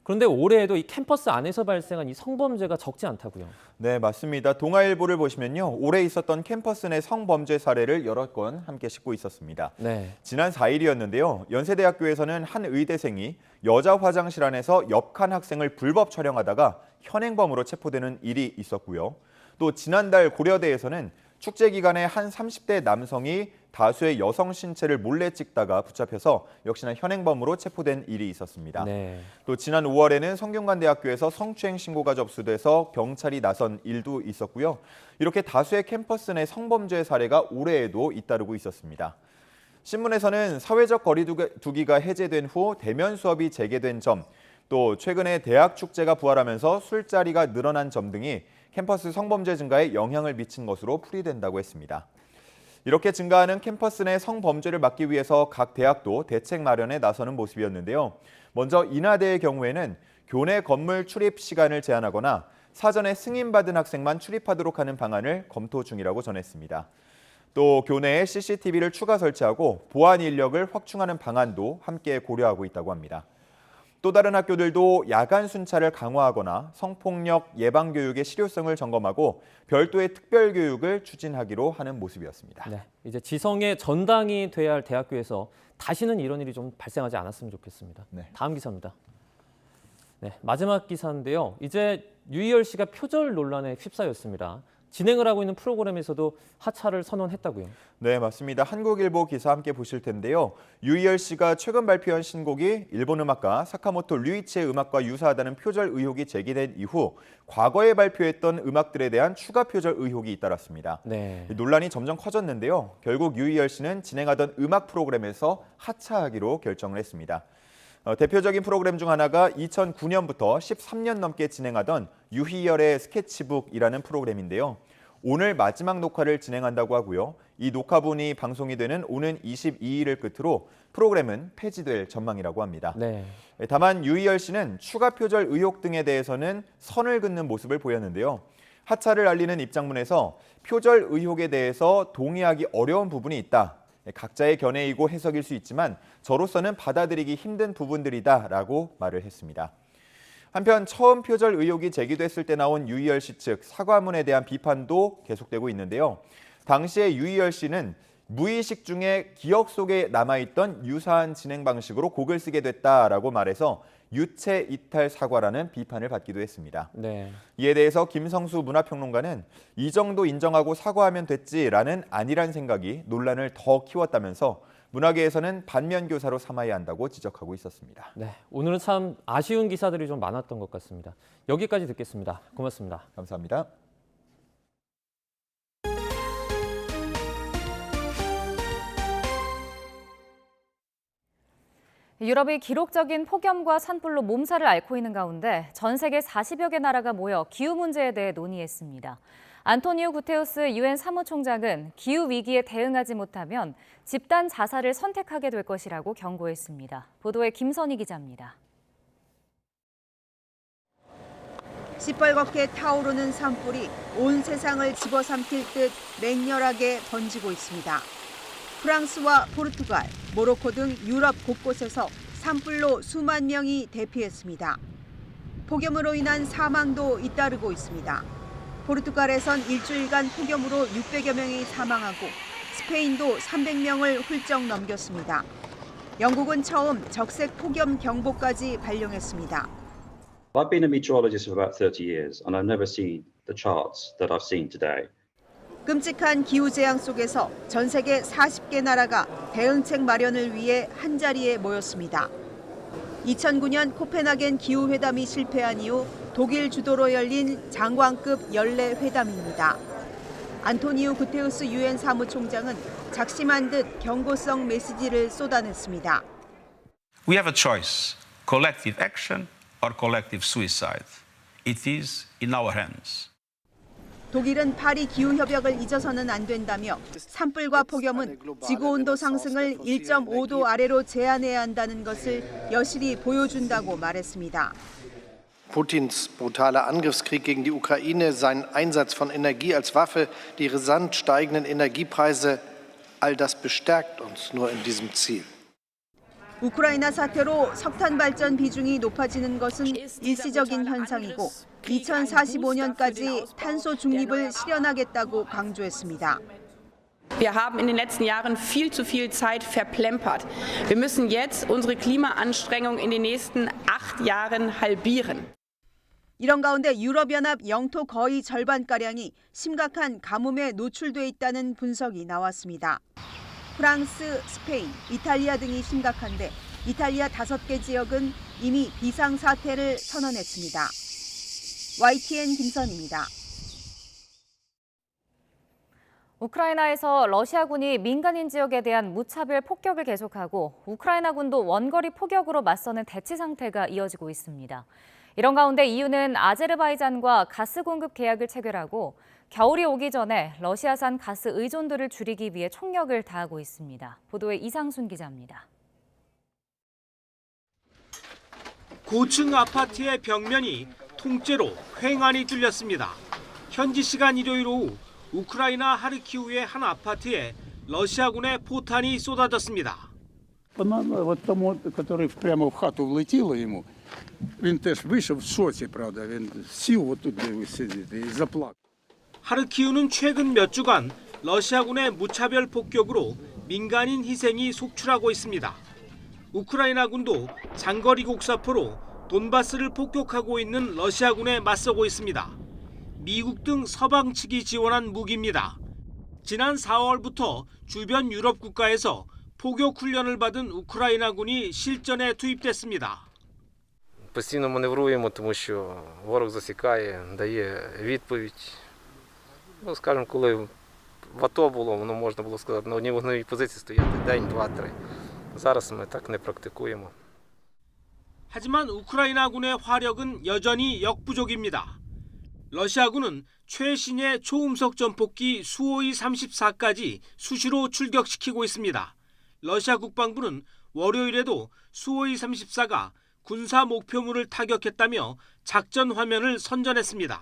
그런데 올해에도 이 캠퍼스 안에서 발생한 이 성범죄가 적지 않다고요. 네, 맞습니다. 동아일보를 보시면요. 올해 있었던 캠퍼스 내 성범죄 사례를 여러 건 함께 싣고 있었습니다. 네. 지난 4일이었는데요. 연세대학교에서는 한 의대생이 여자 화장실 안에서 옆칸 학생을 불법 촬영하다가 현행범으로 체포되는 일이 있었고요. 또 지난달 고려대에서는 축제 기간에 한 30대 남성이 다수의 여성 신체를 몰래 찍다가 붙잡혀서 역시나 현행범으로 체포된 일이 있었습니다. 네. 또 지난 5월에는 성균관대학교에서 성추행 신고가 접수돼서 경찰이 나선 일도 있었고요. 이렇게 다수의 캠퍼스 내 성범죄 사례가 올해에도 잇따르고 있었습니다. 신문에서는 사회적 거리두기가 해제된 후 대면 수업이 재개된 점, 또 최근에 대학 축제가 부활하면서 술자리가 늘어난 점 등이 캠퍼스 성범죄 증가에 영향을 미친 것으로 풀이된다고 했습니다. 이렇게 증가하는 캠퍼스 내 성범죄를 막기 위해서 각 대학도 대책 마련에 나서는 모습이었는데요. 먼저 인하대의 경우에는 교내 건물 출입 시간을 제한하거나 사전에 승인받은 학생만 출입하도록 하는 방안을 검토 중이라고 전했습니다. 또 교내에 CCTV를 추가 설치하고 보안 인력을 확충하는 방안도 함께 고려하고 있다고 합니다. 또 다른 학교들도 야간 순찰을 강화하거나 성폭력 예방 교육의 실효성을 점검하고 별도의 특별 교육을 추진하기로 하는 모습이었습니다. 네, 이제 지성의 전당이 돼야 할 대학교에서 다시는 이런 일이 좀 발생하지 않았으면 좋겠습니다. 네. 다음 기사입니다. 네, 마지막 기사인데요. 이제 유희열 씨가 표절 논란에 휩싸였습니다. 진행을 하고 있는 프로그램에서도 하차를 선언했다고요. 네, 맞습니다. 한국일보 기사 함께 보실 텐데요. 유희열 씨가 최근 발표한 신곡이 일본 음악가 사카모토 류이치의 음악과 유사하다는 표절 의혹이 제기된 이후 과거에 발표했던 음악들에 대한 추가 표절 의혹이 잇따랐습니다. 네. 논란이 점점 커졌는데요. 결국 유희열 씨는 진행하던 음악 프로그램에서 하차하기로 결정을 했습니다. 대표적인 프로그램 중 하나가 2009년부터 13년 넘게 진행하던 유희열의 스케치북이라는 프로그램인데요. 오늘 마지막 녹화를 진행한다고 하고요. 이 녹화분이 방송이 되는 오는 22일을 끝으로 프로그램은 폐지될 전망이라고 합니다. 네. 다만 유희열 씨는 추가 표절 의혹 등에 대해서는 선을 긋는 모습을 보였는데요. 하차를 알리는 입장문에서 표절 의혹에 대해서 동의하기 어려운 부분이 있다. 각자의 견해이고 해석일 수 있지만 저로서는 받아들이기 힘든 부분들이다라고 말을 했습니다. 한편 처음 표절 의혹이 제기됐을 때 나온 유희열 씨 측 사과문에 대한 비판도 계속되고 있는데요. 당시에 유희열 씨는 무의식 중에 기억 속에 남아있던 유사한 진행 방식으로 곡을 쓰게 됐다라고 말해서 유체 이탈 사과라는 비판을 받기도 했습니다. 네. 이에 대해서 김성수 문화평론가는 이 정도 인정하고 사과하면 됐지라는 안일한 생각이 논란을 더 키웠다면서 문화계에서는 반면교사로 삼아야 한다고 지적하고 있었습니다. 네, 오늘은 참 아쉬운 기사들이 좀 많았던 것 같습니다. 여기까지 듣겠습니다. 고맙습니다. 감사합니다. 유럽이 기록적인 폭염과 산불로 몸살을 앓고 있는 가운데 전 세계 40여 개 나라가 모여 기후 문제에 대해 논의했습니다. 안토니오 구테우스 유엔 사무총장은 기후 위기에 대응하지 못하면 집단 자살을 선택하게 될 것이라고 경고했습니다. 보도에 김선희 기자입니다. 시뻘겋게 타오르는 산불이 온 세상을 집어삼킬 듯 맹렬하게 번지고 있습니다. 프랑스와 포르투갈, 모로코 등 유럽 곳곳에서 산불로 수만 명이 대피했습니다. 폭염으로 인한 사망도 잇따르고 있습니다. 포르투갈에선 일주일간 폭염으로 600여 명이 사망하고 스페인도 300명을 훌쩍 넘겼습니다. 영국은 처음 적색 폭염 경보까지 발령했습니다. I've been a meteorologist for about 30 years and I've never seen the charts that I've seen today. 끔찍한 기후재앙 속에서 전 세계 40개 나라가 대응책 마련을 위해 한자리에 모였습니다. 2009년 코펜하겐 기후회담이 실패한 이후 독일 주도로 열린 장관급 연례 회담입니다. 안토니오 구테우스 유엔 사무총장은 작심한 듯 경고성 메시지를 쏟아냈습니다. We have a choice, collective action or collective suicide. It is in our hands. 독일은 파리 기후협약을 잊어서는 안 된다며 산불과 폭염은 지구온도 상승을 1.5도 아래로 제한해야 한다는 것을 여실히 보여준다고 말했습니다. Putins brutaler Angriffskrieg gegen die Ukraine, sein Einsatz von Energie als Waffe, die rasant steigenden Energiepreise, all das bestärkt uns nur in diesem Ziel. 우크라이나 사태로 석탄 발전 비중이 높아지는 것은 일시적인 현상이고 2045년까지 탄소 중립을 실현하겠다고 강조했습니다. Wir haben in den letzten Jahren viel zu viel Zeit verplempert. Wir müssen jetzt unsere Klimaanstrengung in den nächsten 8 Jahren halbieren. 이런 가운데 유럽연합 영토 거의 절반가량이 심각한 가뭄에 노출돼 있다는 분석이 나왔습니다. 프랑스, 스페인, 이탈리아 등이 심각한데 이탈리아 5개 지역은 이미 비상사태를 선언했습니다. YTN 김선입니다. 우크라이나에서 러시아군이 민간인 지역에 대한 무차별 폭격을 계속하고 우크라이나군도 원거리 포격으로 맞서는 대치 상태가 이어지고 있습니다. 이런 가운데 EU는 아제르바이잔과 가스 공급 계약을 체결하고 겨울이 오기 전에 러시아산 가스 의존도를 줄이기 위해 총력을 다하고 있습니다. 보도에 이상순 기자입니다. 고층 아파트의 벽면이 통째로 횡하니 뚫렸습니다. 현지 시간 일요일 오후 우크라이나 하르키우의 한 아파트에 러시아군의 포탄이 쏟아졌습니다. Вот тому, который прямо в хату влетіло йому, він теж вийшов в шоці, правда, він сів отут, де ви сидите, і заплакав. 하르키우는 최근 몇 주간 러시아군의 무차별 폭격으로 민간인 희생이 속출하고 있습니다. 우크라이나군도 장거리 곡사포로 돈바스를 폭격하고 있는 러시아군에 맞서고 있습니다. 미국 등 서방 측이 지원한 무기입니다. 지난 4월부터 주변 유럽 국가에서 포격 훈련을 받은 우크라이나군이 실전에 투입됐습니다. Постійно маневруємо, тому що ворог засікає, дає відповідь. Ну, скажімо, коли в АТО було, воно можна було сказати, на одній вогневій позиції стояти день, два, три. Зараз ми так не практикуємо. 하지만 우크라이나군의 화력은 여전히 역부족입니다. 러시아군은 최신의 초음속 전폭기 수호이 34까지 수시로 출격시키고 있습니다. 러시아 국방부는 월요일에도 수호이 34가 군사 목표물을 타격했다며 작전 화면을 선전했습니다.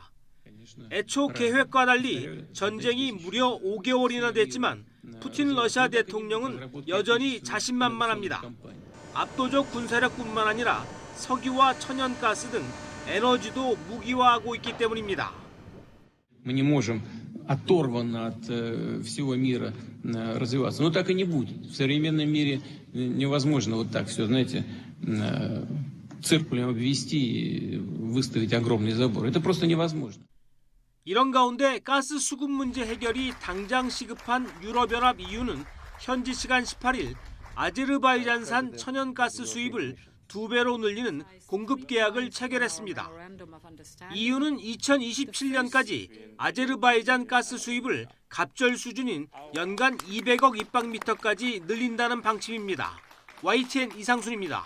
애초 계획과 달리 전쟁이 무려 5개월이나 됐지만 푸틴 러시아 대통령은 여전히 자신만만합니다. 압도적 군사력뿐만 아니라 석유와 천연가스 등 에너지도 무기화하고 있기 때문입니다. Мы не можем оторванно от всего мира развиваться. Но так и не будет. В современном мире невозможно вот так все, знаете, циркулем обвести, выставить огромный забор. Это просто невозможно. 이런 가운데 가스 수급 문제 해결이 당장 시급한 유럽연합 EU는 현지 시간 18일 아제르바이잔산 천연가스 수입을 2배로 늘리는 공급 계약을 체결했습니다. EU는 2027년까지 아제르바이잔 가스 수입을 갑절 수준인 연간 200억 입방미터까지 늘린다는 방침입니다. YTN 이상순입니다.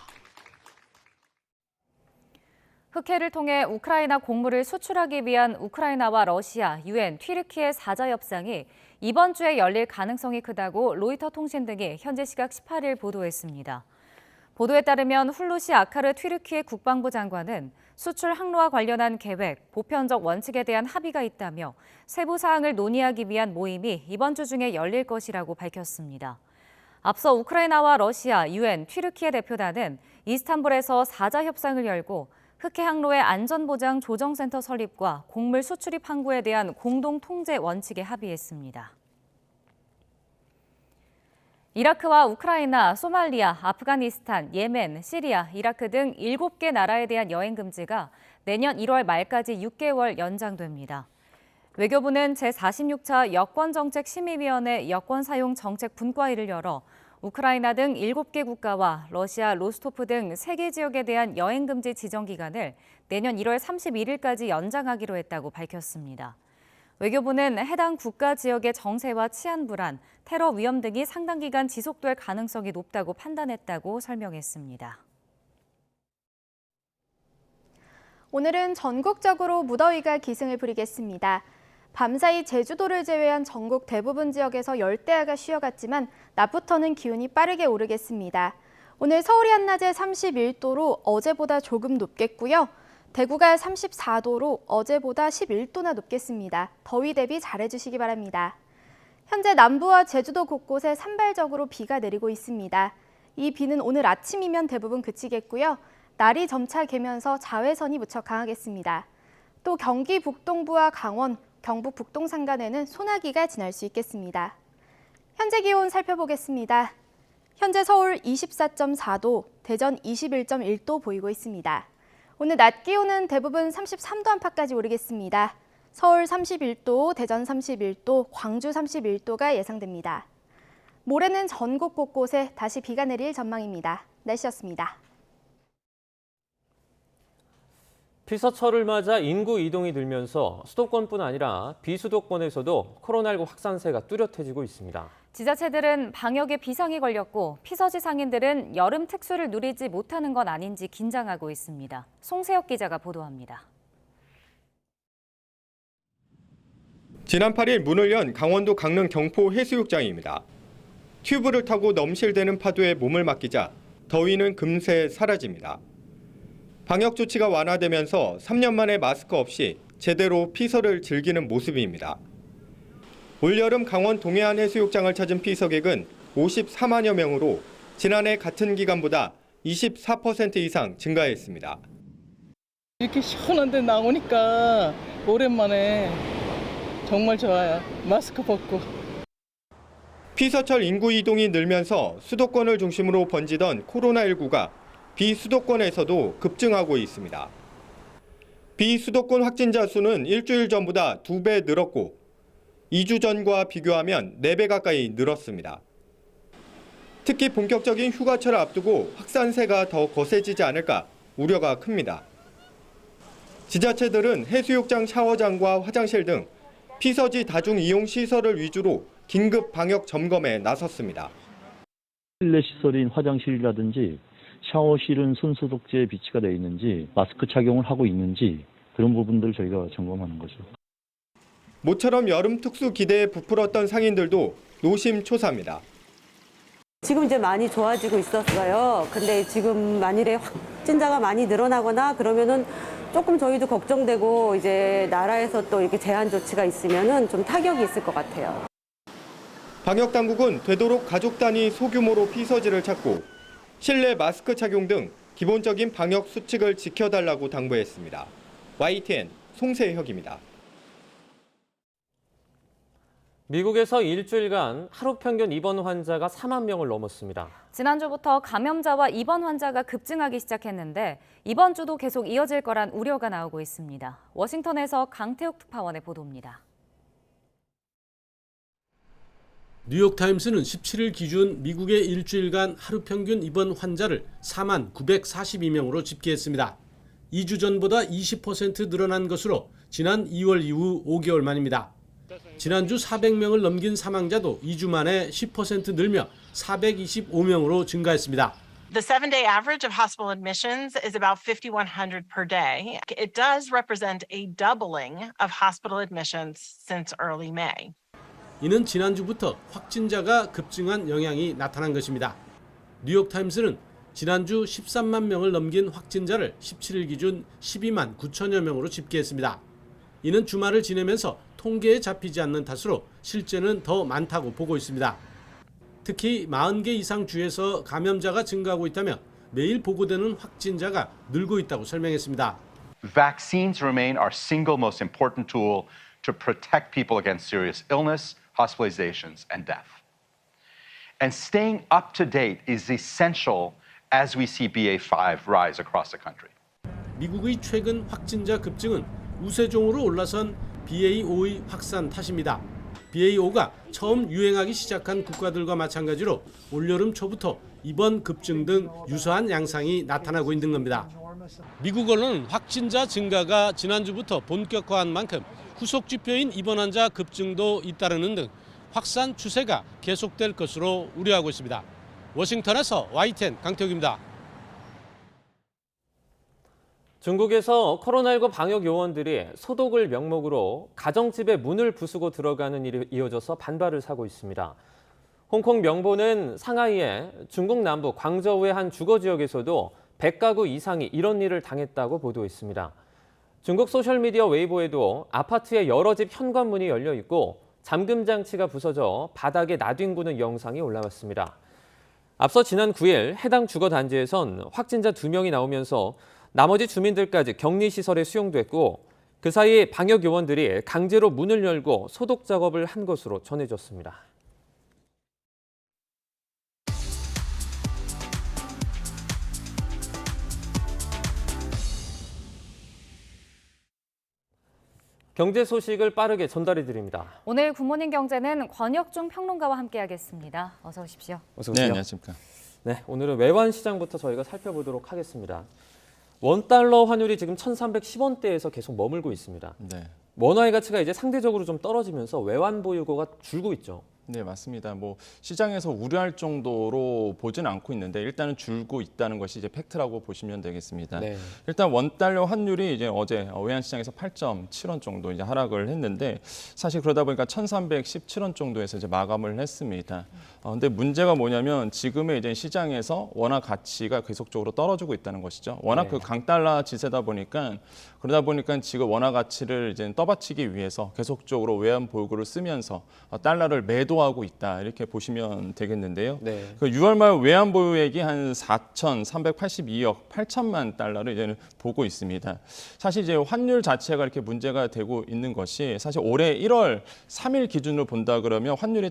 흑해를 통해 우크라이나 곡물을 수출하기 위한 우크라이나와 러시아, 유엔, 튀르키예 사자 협상이 이번 주에 열릴 가능성이 크다고 로이터 통신 등이 현지 시각 18일 보도했습니다. 보도에 따르면 훌루시 아카르 튀르키예 국방부 장관은 수출 항로와 관련한 계획, 보편적 원칙에 대한 합의가 있다며 세부 사항을 논의하기 위한 모임이 이번 주 중에 열릴 것이라고 밝혔습니다. 앞서 우크라이나와 러시아, 유엔, 튀르키예 대표단은 이스탄불에서 사자 협상을 열고 흑해 항로의 안전보장 조정센터 설립과 곡물 수출입 항구에 대한 공동 통제 원칙에 합의했습니다. 이라크와 우크라이나, 소말리아, 아프가니스탄, 예멘, 시리아, 이라크 등 7개 나라에 대한 여행 금지가 내년 1월 말까지 6개월 연장됩니다. 외교부는 제46차 여권정책심의위원회 여권사용 정책 분과회를 열어 우크라이나 등 7개 국가와 러시아, 로스토프 등 3개 지역에 대한 여행 금지 지정 기간을 내년 1월 31일까지 연장하기로 했다고 밝혔습니다. 외교부는 해당 국가 지역의 정세와 치안 불안, 테러 위험 등이 상당 기간 지속될 가능성이 높다고 판단했다고 설명했습니다. 오늘은 전국적으로 무더위가 기승을 부리겠습니다. 밤사이 제주도를 제외한 전국 대부분 지역에서 열대야가 쉬어갔지만 낮부터는 기온이 빠르게 오르겠습니다. 오늘 서울이 한낮에 31도로 어제보다 조금 높겠고요. 대구가 34도로 어제보다 11도나 높겠습니다. 더위 대비 잘해주시기 바랍니다. 현재 남부와 제주도 곳곳에 산발적으로 비가 내리고 있습니다. 이 비는 오늘 아침이면 대부분 그치겠고요. 날이 점차 개면서 자외선이 무척 강하겠습니다. 또 경기 북동부와 강원, 경북 북동 산간에는 소나기가 지날 수 있겠습니다. 현재 기온 살펴보겠습니다. 현재 서울 24.4도, 대전 21.1도 보이고 있습니다. 오늘 낮 기온은 대부분 33도 안팎까지 오르겠습니다. 서울 31도, 대전 31도, 광주 31도가 예상됩니다. 모레는 전국 곳곳에 다시 비가 내릴 전망입니다. 날씨였습니다. 피서철을 맞아 인구 이동이 늘면서 수도권뿐 아니라 비수도권에서도 코로나19 확산세가 뚜렷해지고 있습니다. 지자체들은 방역에 비상이 걸렸고 피서지 상인들은 여름 특수를 누리지 못하는 건 아닌지 긴장하고 있습니다. 송세혁 기자가 보도합니다. 지난 8일 문을 연 강원도 강릉 경포 해수욕장입니다. 튜브를 타고 넘실대는 파도에 몸을 맡기자 더위는 금세 사라집니다. 방역 조치가 완화되면서 3년 만에 마스크 없이 제대로 피서를 즐기는 모습입니다. 올여름 강원 동해안 해수욕장을 찾은 피서객은 54만여 명으로 지난해 같은 기간보다 24% 이상 증가했습니다. 이렇게 시원한 데 나오니까 오랜만에 정말 좋아요. 마스크 벗고. 피서철 인구 이동이 늘면서 수도권을 중심으로 번지던 코로나19가 비수도권에서도 급증하고 있습니다. 비수도권 확진자 수는 일주일 전보다 2배 늘었고 2주 전과 비교하면 4배 가까이 늘었습니다. 특히 본격적인 휴가철을 앞두고 확산세가 더 거세지지 않을까 우려가 큽니다. 지자체들은 해수욕장 샤워장과 화장실 등 피서지 다중이용시설을 위주로 긴급 방역 점검에 나섰습니다. 실내 시설인 화장실이라든지 샤워실은 손소독제에 비치가 되어 있는지, 마스크 착용을 하고 있는지 그런 부분들을 저희가 점검하는 거죠. 모처럼 여름 특수 기대에 부풀었던 상인들도 노심초사입니다. 지금 이제 많이 좋아지고 있었어요. 근데 지금 만일에 확진자가 많이 늘어나거나 그러면은 조금 저희도 걱정되고 이제 나라에서 또 이렇게 제한 조치가 있으면은 좀 타격이 있을 것 같아요. 방역 당국은 되도록 가족 단위 소규모로 피서지를 찾고 실내 마스크 착용 등 기본적인 방역 수칙을 지켜달라고 당부했습니다. YTN 송세혁입니다. 미국에서 일주일간 하루 평균 입원 환자가 4만 명을 넘었습니다. 지난주부터 감염자와 입원 환자가 급증하기 시작했는데 이번 주도 계속 이어질 거란 우려가 나오고 있습니다. 워싱턴에서 강태욱 특파원의 보도입니다. 뉴욕타임스는 17일 기준 미국의 일주일간 하루 평균 입원 환자를 4만 942명으로 집계했습니다. 2주 전보다 20% 늘어난 것으로 지난 2월 이후 5개월 만입니다. 지난주 400명을 넘긴 사망자도 2주 만에 10% 늘며 425명으로 증가했습니다. The 7-day average of hospital admissions is about 5,100 per day. It does represent a doubling of hospital admissions since early May. 이는 지난주부터 확진자가 급증한 영향이 나타난 것입니다. 뉴욕타임스는 지난주 13만 명을 넘긴 확진자를 17일 기준 12만 9천여 명으로 집계했습니다. 이는 주말을 지내면서 통계에 잡히지 않는 탓으로 실제는 더 많다고 보고 있습니다. 특히 40개 이상 주에서 감염자가 증가하고 있다며 매일 보고되는 확진자가 늘고 있다고 설명했습니다. Vaccines remain our single most important tool to protect people against serious illness, hospitalizations, and death. And staying up to date is essential as we see BA.5 rise across the country. 미국의 최근 확진자 급증은 우세종으로 올라선 BA.5의 확산 탓입니다. BA.5가 처음 유행하기 시작한 국가들과 마찬가지로 올여름 초부터 입원 급증 등 유사한 양상이 나타나고 있는 겁니다. 미국 언론은 확진자 증가가 지난주부터 본격화한 만큼 후속 지표인 입원 환자 급증도 잇따르는 등 확산 추세가 계속될 것으로 우려하고 있습니다. 워싱턴에서 YTN 강태욱입니다. 중국에서 코로나19 방역 요원들이 소독을 명목으로 가정집에 문을 부수고 들어가는 일이 이어져서 반발을 사고 있습니다. 홍콩 명보는 상하이의 중국 남부 광저우의 한 주거지역에서도 100가구 이상이 이런 일을 당했다고 보도했습니다. 중국 소셜미디어 웨이보에도 아파트의 여러 집 현관문이 열려 있고 잠금 장치가 부서져 바닥에 나뒹구는 영상이 올라왔습니다. 앞서 지난 9일 해당 주거단지에선 확진자 2명이 나오면서 나머지 주민들까지 격리시설에 수용됐고 그 사이 방역 요원들이 강제로 문을 열고 소독 작업을 한 것으로 전해졌습니다. 경제 소식을 빠르게 전달해 드립니다. 오늘 굿모닝 경제는 권혁중 평론가와 함께하겠습니다. 어서 오십시오. 어서 오세요. 네, 안녕하십니까. 네, 오늘은 외환 시장부터 저희가 살펴보도록 하겠습니다. 원달러 환율이 지금 1,310원대에서 계속 머물고 있습니다. 네. 원화의 가치가 이제 상대적으로 좀 떨어지면서 외환 보유고가 줄고 있죠. 네, 맞습니다. 시장에서 우려할 정도로 보지는 않고 있는데 일단은 줄고 있다는 것이 이제 팩트라고 보시면 되겠습니다. 네. 일단 원달러 환율이 이제 어제 외환시장에서 8.7원 정도 이제 하락을 했는데 사실 그러다 보니까 1,317원 정도에서 이제 마감을 했습니다. 근데 문제가 뭐냐면 지금의 이제 시장에서 원화 가치가 계속적으로 떨어지고 있다는 것이죠. 워낙 그 강달러 지세다 보니까 그러다 보니까 지금 원화 가치를 이제 떠받치기 위해서 계속적으로 외환 보유고를 쓰면서 달러를 매도하고 있다 이렇게 보시면 되겠는데요. 네. 그 6월 말 외환 보유액이 한 4,382억 8천만 달러를 이제는 보고 있습니다. 사실 이제 환율 자체가 이렇게 문제가 되고 있는 것이 사실 올해 1월 3일 기준으로 본다 그러면 환율이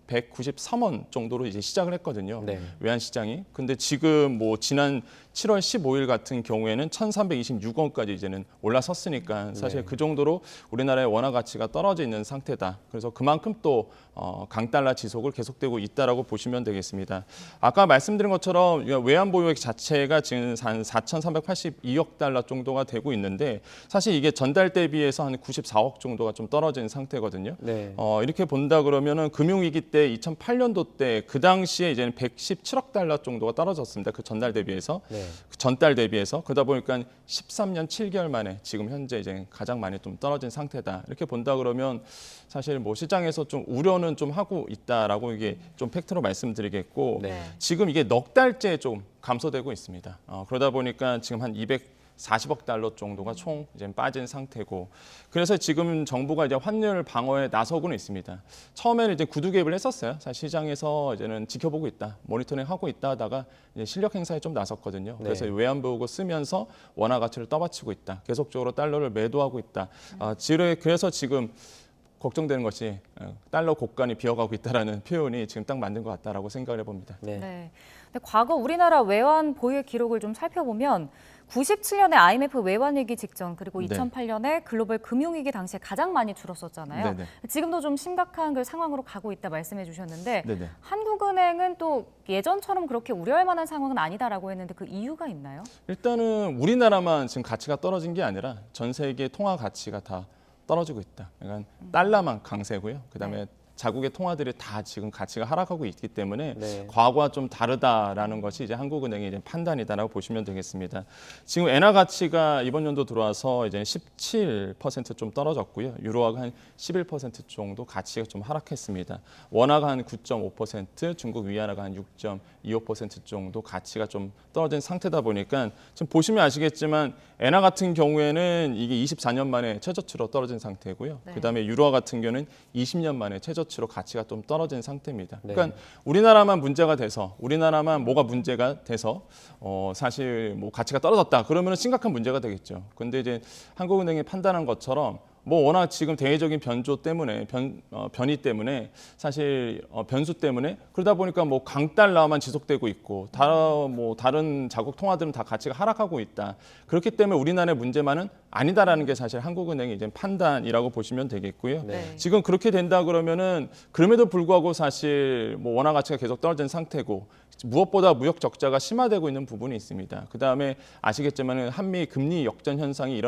1,193원 정도로 이제 시작을 했거든요. 네. 외환시장이. 근데 지금 뭐 지난 7월 15일 같은 경우에는 1,326원까지 이제는 올라섰으니까 사실 네. 그 정도로 우리나라의 원화 가치가 떨어져 있는 상태다. 그래서 그만큼 또 강달러 지속을 계속되고 있다라고 보시면 되겠습니다. 아까 말씀드린 것처럼 외환 보유액 자체가 지금 한 4,382억 달러 정도가 되고 있는데 사실 이게 전달 대비해서 한 94억 정도가 좀 떨어진 상태거든요. 네. 이렇게 본다 그러면은 금융위기 때 2008년도 때 그 당시에 이제는 117억 달러 정도가 떨어졌습니다. 그 전달 대비해서. 네. 그 전달 대비해서 그러다 보니까 13년 7개월 만에 지금 현재 이제 가장 많이 좀 떨어진 상태다. 이렇게 본다 그러면 사실 뭐 시장에서 좀 우려는 좀 하고 있다라고 이게 좀 팩트로 말씀드리겠고 네. 지금 이게 넉 달째 좀 감소되고 있습니다. 그러다 보니까 지금 한 240억 달러 정도가 총 이제 빠진 상태고 그래서 지금 정부가 이제 환율 방어에 나서고는 있습니다. 처음에는 이제 구두 개입을 했었어요. 사실 시장에서 이제는 지켜보고 있다, 모니터링 하고 있다 하다가 이제 실력 행사에 좀 나섰거든요. 그래서 네. 외환 보유고 쓰면서 원화 가치를 떠받치고 있다, 계속적으로 달러를 매도하고 있다. 그래서 지금 걱정되는 것이 달러 곡간이 비어가고 있다라는 표현이 지금 딱 맞는 것 같다라고 생각을 해봅니다. 네. 네. 근데 과거 우리나라 외환 보유액 기록을 좀 살펴보면 97년에 IMF 외환 위기 직전 그리고 네. 2008년에 글로벌 금융위기 당시에 가장 많이 줄었었잖아요. 네네. 지금도 좀 심각한 그 상황으로 가고 있다 말씀해 주셨는데 네네. 한국은행은 또 예전처럼 그렇게 우려할 만한 상황은 아니다라고 했는데 그 이유가 있나요? 일단은 우리나라만 지금 가치가 떨어진 게 아니라 전 세계 통화 가치가 다 떨어지고 있다. 그러니까 달러만 강세고요. 그다음에 자국의 통화들이 다 지금 가치가 하락하고 있기 때문에 네. 과거와 좀 다르다라는 것이 이제 한국은행의 이제 판단이다라고 보시면 되겠습니다. 지금 엔화 가치가 이번 연도 들어와서 이제 17% 좀 떨어졌고요. 유로화가 한 11% 정도 가치가 좀 하락했습니다. 원화가 한 9.5%, 중국 위안화가 한 6.25% 정도 가치가 좀 떨어진 상태다 보니까 지금 보시면 아시겠지만 엔화 같은 경우에는 이게 24년 만에 최저치로 떨어진 상태고요. 네. 그다음에 유로화 같은 경우는 20년 만에 최저치로 가치가 좀 떨어진 상태입니다. 네. 그러니까 우리나라만 문제가 돼서 우리나라만 뭐가 문제가 돼서 사실 뭐 가치가 떨어졌다 그러면 심각한 문제가 되겠죠. 근데 이제 한국은행이 판단한 것처럼 뭐 워낙 지금 대외적인 변조 때문에 변이 때문에 사실 변수 때문에 그러다 보니까 뭐 강달러만 지속되고 있고 다른 자국 통화들은 다 가치가 하락하고 있다. 그렇기 때문에 우리나라의 문제만은 아니다라는 게 사실 한국은행의 이제 판단이라고 보시면 되겠고요. 네. 지금 그렇게 된다 그러면은 그럼에도 불구하고 사실 뭐 원화 가치가 계속 떨어진 상태고 무엇보다 무역 적자가 심화되고 있는 부분이 있습니다. 그다음에 아시겠지만 한미 금리 역전 현상이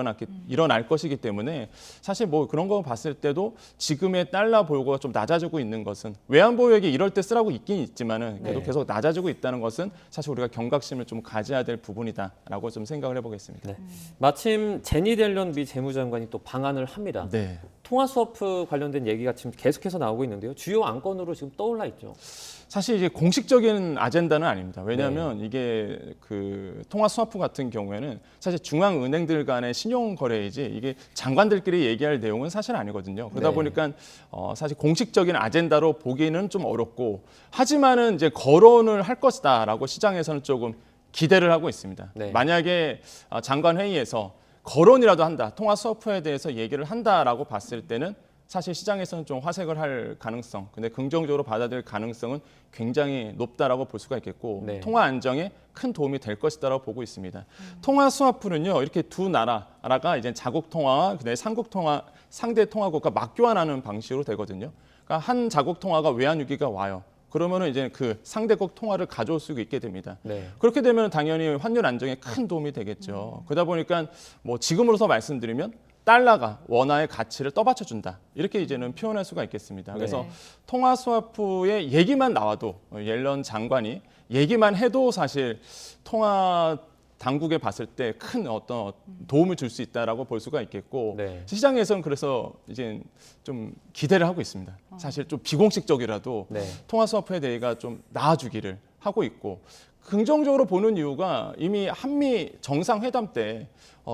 일어날 것이기 때문에 사실 뭐 그런 거 봤을 때도 지금의 달러 보유고가 좀 낮아지고 있는 것은 외환 보유액이 이럴 때 쓰라고 있긴 있지만은 그래도 네. 계속 낮아지고 있다는 것은 사실 우리가 경각심을 좀 가져야 될 부분이다라고 좀 생각을 해보겠습니다. 네. 마침 제니 델런 미 재무장관이 또 방한을 합니다. 네. 통화 스워프 관련된 얘기가 지금 계속해서 나오고 있는데요. 주요 안건으로 지금 떠올라 있죠. 사실 이제 공식적인 아젠다는 아닙니다. 왜냐하면 이게 그 통화 스와프 같은 경우에는 사실 중앙은행들 간의 신용 거래이지 이게 장관들끼리 얘기할 내용은 사실 아니거든요. 그러다 네. 보니까 사실 공식적인 아젠다로 보기는 좀 어렵고 하지만은 이제 거론을 할 것이다라고 시장에서는 조금 기대를 하고 있습니다. 네. 만약에 장관 회의에서 거론이라도 한다, 통화 스와프에 대해서 얘기를 한다라고 봤을 때는 사실 시장에서는 좀 화색을 할 가능성, 근데 긍정적으로 받아들일 가능성은 굉장히 높다라고 볼 수가 있겠고 네. 통화 안정에 큰 도움이 될 것이다라고 보고 있습니다. 통화 스와프는요, 이렇게 두 나라가 이제 자국 통화와 그다음에 삼국 통화, 상대 통화국과 맞교환하는 방식으로 되거든요. 그러니까 한 자국 통화가 외환 위기가 와요. 그러면은 이제 그 상대국 통화를 가져올 수 있게 됩니다. 네. 그렇게 되면 당연히 환율 안정에 큰 도움이 되겠죠. 그러다 보니까 뭐 지금으로서 말씀드리면 달러가 원화의 가치를 떠받쳐준다. 이렇게 이제는 표현할 수가 있겠습니다. 그래서 네. 통화 스와프의 얘기만 나와도 옐런 장관이 얘기만 해도 사실 통화 당국에 봤을 때 큰 어떤 도움을 줄 수 있다라고 볼 수가 있겠고 네. 시장에서는 그래서 이제 좀 기대를 하고 있습니다. 사실 좀 비공식적이라도 네. 통화 스와프의 대의가 좀 나아주기를 하고 있고 긍정적으로 보는 이유가 이미 한미 정상회담 때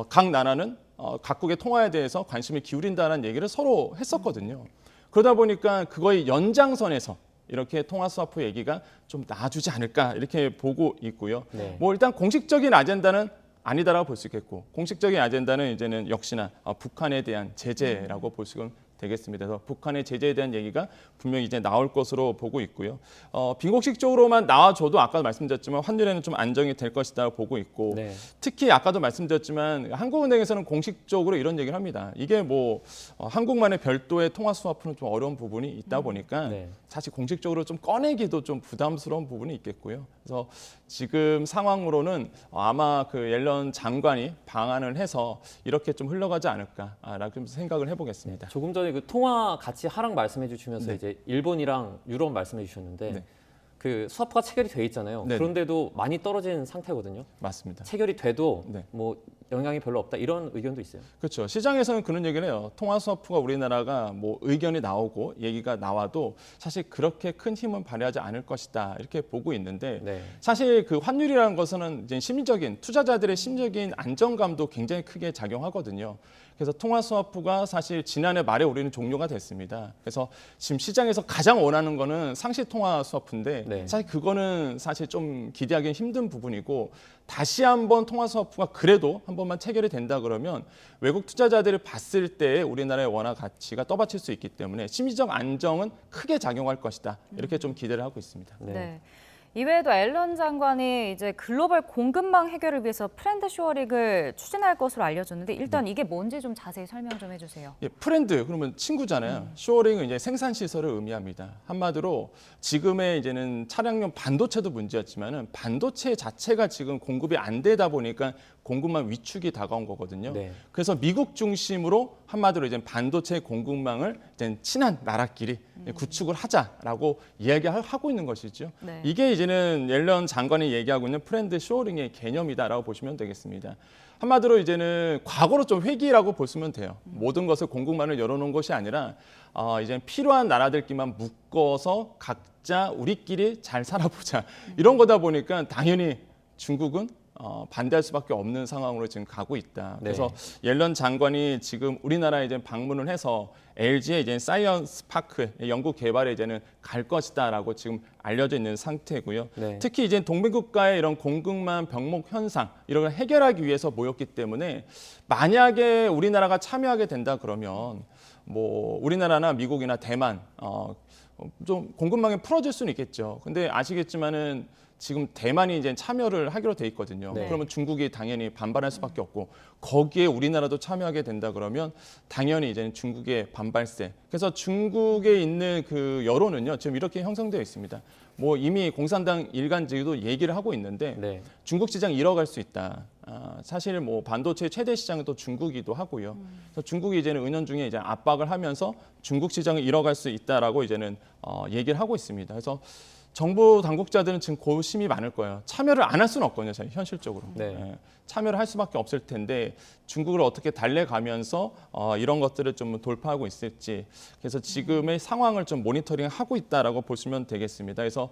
각 나라는 각국의 통화에 대해서 관심을 기울인다는 얘기를 서로 했었거든요. 그러다 보니까 그거의 연장선에서 이렇게 통화 스와프 얘기가 좀 나아주지 않을까 이렇게 보고 있고요. 네. 뭐 일단 공식적인 아젠다는 아니다라고 볼 수 있겠고 공식적인 아젠다는 이제는 역시나 북한에 대한 제재라고 볼 수가 되겠습니다. 그래서 북한의 제재에 대한 얘기가 분명히 이제 나올 것으로 보고 있고요. 빈곡식적으로만 나와줘도 아까도 말씀드렸지만 환율에는 좀 안정이 될 것이다 보고 있고 네. 특히 아까도 말씀드렸지만 한국은행에서는 공식적으로 이런 얘기를 합니다. 이게 뭐 한국만의 별도의 통화 스와프는 좀 어려운 부분이 있다 보니까 네. 사실 공식적으로 좀 꺼내기도 좀 부담스러운 부분이 있겠고요. 그래서 지금 상황으로는 아마 그 옐런 장관이 방안을 해서 이렇게 좀 흘러가지 않을까라고 좀 생각을 해보겠습니다. 조금 전에 그 통화 가치 하락 말씀해 주시면서 네. 이제 일본이랑 유럽 말씀해 주셨는데 네. 그 스와프가 체결이 돼 있잖아요. 네네. 그런데도 많이 떨어진 상태거든요. 맞습니다. 체결이 돼도 네. 뭐 영향이 별로 없다 이런 의견도 있어요. 그렇죠. 시장에서는 그런 얘기를 해요. 통화 스와프가 우리나라가 뭐 의견이 나오고 얘기가 나와도 사실 그렇게 큰 힘은 발휘하지 않을 것이다 이렇게 보고 있는데 네. 사실 그 환율이라는 것은 이제 심리적인 투자자들의 심리적인 안정감도 굉장히 크게 작용하거든요. 그래서 통화 스와프가 사실 지난해 말에 우리는 종료가 됐습니다. 그래서 지금 시장에서 가장 원하는 거는 상시 통화 스와프인데 네. 사실 그거는 사실 좀 기대하기는 힘든 부분이고 다시 한번 통화 스와프가 그래도 한 번만 체결이 된다 그러면 외국 투자자들이 봤을 때 우리나라의 원화 가치가 떠받칠 수 있기 때문에 심리적 안정은 크게 작용할 것이다. 이렇게 좀 기대를 하고 있습니다. 네. 이외에도 앨런 장관이 이제 글로벌 공급망 해결을 위해서 프렌드 쇼어링을 추진할 것으로 알려졌는데 일단 이게 뭔지 좀 자세히 설명 좀 해주세요. 예, 프렌드 그러면 친구잖아요. 쇼어링은 이제 생산 시설을 의미합니다. 한마디로 지금의 이제는 차량용 반도체도 문제였지만은 반도체 자체가 지금 공급이 안 되다 보니까 공급망 위축이 다가온 거거든요. 네. 그래서 미국 중심으로 한마디로 이제 반도체 공급망을 이제 친한 나라끼리 구축을 하자라고 이야기하고 있는 것이죠. 네. 이게 이제는 옐런 장관이 얘기하고 있는 프렌드 쇼어링의 개념이다라고 보시면 되겠습니다. 한마디로 이제는 과거로 좀 회귀라고 보시면 돼요. 모든 것을 공급망을 열어놓은 것이 아니라 이제 필요한 나라들끼리만 묶어서 각자 우리끼리 잘 살아보자 이런 거다 보니까 당연히 중국은 반대할 수밖에 없는 상황으로 지금 가고 있다. 그래서 옐런 장관이 지금 우리나라에 이제 방문을 해서 LG의 이제 사이언스 파크 연구 개발에 이제는 갈 것이다라고 지금 알려져 있는 상태고요. 네. 특히 이제 동맹국가의 이런 공급망 병목 현상 이런 걸 해결하기 위해서 모였기 때문에 만약에 우리나라가 참여하게 된다 그러면 뭐 우리나라나 미국이나 대만 좀 공급망이 풀어질 수는 있겠죠. 근데 아시겠지만은 지금 대만이 이제 참여를 하기로 돼 있거든요. 네. 그러면 중국이 당연히 반발할 수밖에 없고 거기에 우리나라도 참여하게 된다 그러면 당연히 이제는 중국의 반발세. 그래서 중국에 있는 그 여론은요 지금 이렇게 형성되어 있습니다. 뭐 이미 공산당 일간지도 얘기를 하고 있는데 네. 중국 시장 잃어갈 수 있다. 사실 뭐 반도체 최대 시장은 또 중국이기도 하고요. 그래서 중국이 이제는 은연중에 이제 압박을 하면서 중국 시장을 잃어갈 수 있다라고 이제는 얘기를 하고 있습니다. 그래서 정부 당국자들은 지금 고심이 많을 거예요. 참여를 안 할 수는 없거든요, 현실적으로. 네. 참여를 할 수밖에 없을 텐데 중국을 어떻게 달래가면서 이런 것들을 좀 돌파하고 있을지. 그래서 지금의 상황을 좀 모니터링하고 있다라고 보시면 되겠습니다. 그래서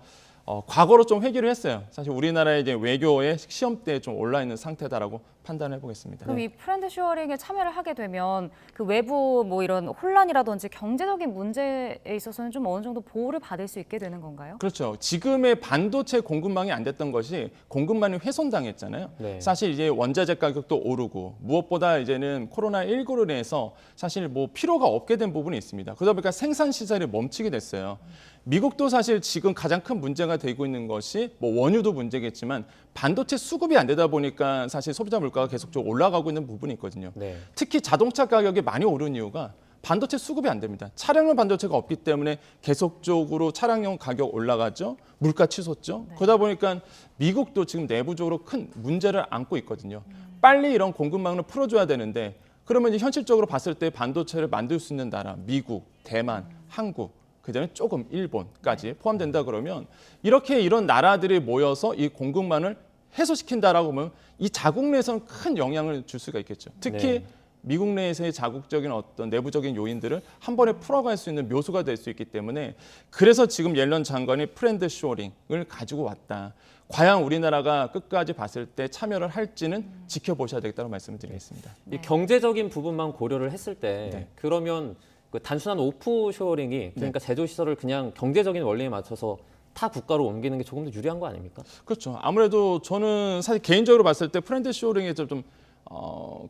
과거로 좀 회귀를 했어요. 사실 우리나라의 이제 외교의 시험대에 좀 올라 있는 상태다라고 판단해 보겠습니다. 그럼 이 프렌드 쇼어링에 참여를 하게 되면 그 외부 뭐 이런 혼란이라든지 경제적인 문제에 있어서는 좀 어느 정도 보호를 받을 수 있게 되는 건가요? 그렇죠. 지금의 반도체 공급망이 안 됐던 것이 공급망이 훼손당했잖아요. 네. 사실 이제 원자재 가격도 오르고 무엇보다 이제는 코로나19로 인해서 사실 뭐 필요가 없게 된 부분이 있습니다. 그러다 보니까 생산 시설이 멈추게 됐어요. 미국도 사실 지금 가장 큰 문제가 되고 있는 것이 뭐 원유도 문제겠지만 반도체 수급이 안 되다 보니까 사실 소비자 물가가 계속적으로 올라가고 있는 부분이 있거든요. 네. 특히 자동차 가격이 많이 오른 이유가 반도체 수급이 안 됩니다. 차량용 반도체가 없기 때문에 계속적으로 차량용 가격 올라가죠. 물가 치솟죠. 그러다 보니까 미국도 지금 내부적으로 큰 문제를 안고 있거든요. 빨리 이런 공급망을 풀어줘야 되는데 그러면 이제 현실적으로 봤을 때 반도체를 만들 수 있는 나라 미국, 대만, 한국 그다음에 조금 일본까지 포함된다 그러면 이렇게 이런 나라들이 모여서 이 공급망을 해소시킨다라고 하면 이 자국 내에서는 큰 영향을 줄 수가 있겠죠. 특히 네. 미국 내에서의 자국적인 어떤 내부적인 요인들을 한 번에 풀어갈 수 있는 묘수가 될 수 있기 때문에 그래서 지금 옐런 장관이 프렌드 쇼어링을 가지고 왔다. 과연 우리나라가 끝까지 봤을 때 참여를 할지는 지켜보셔야 되겠다고 말씀을 드리겠습니다. 이 경제적인 부분만 고려를 했을 때 그러면 그 단순한 오프 쇼어링이 그러니까 제조 시설을 그냥 경제적인 원리에 맞춰서 타 국가로 옮기는 게 조금 더 유리한 거 아닙니까? 그렇죠. 아무래도 저는 사실 개인적으로 봤을 때 프렌드 쇼어링에 좀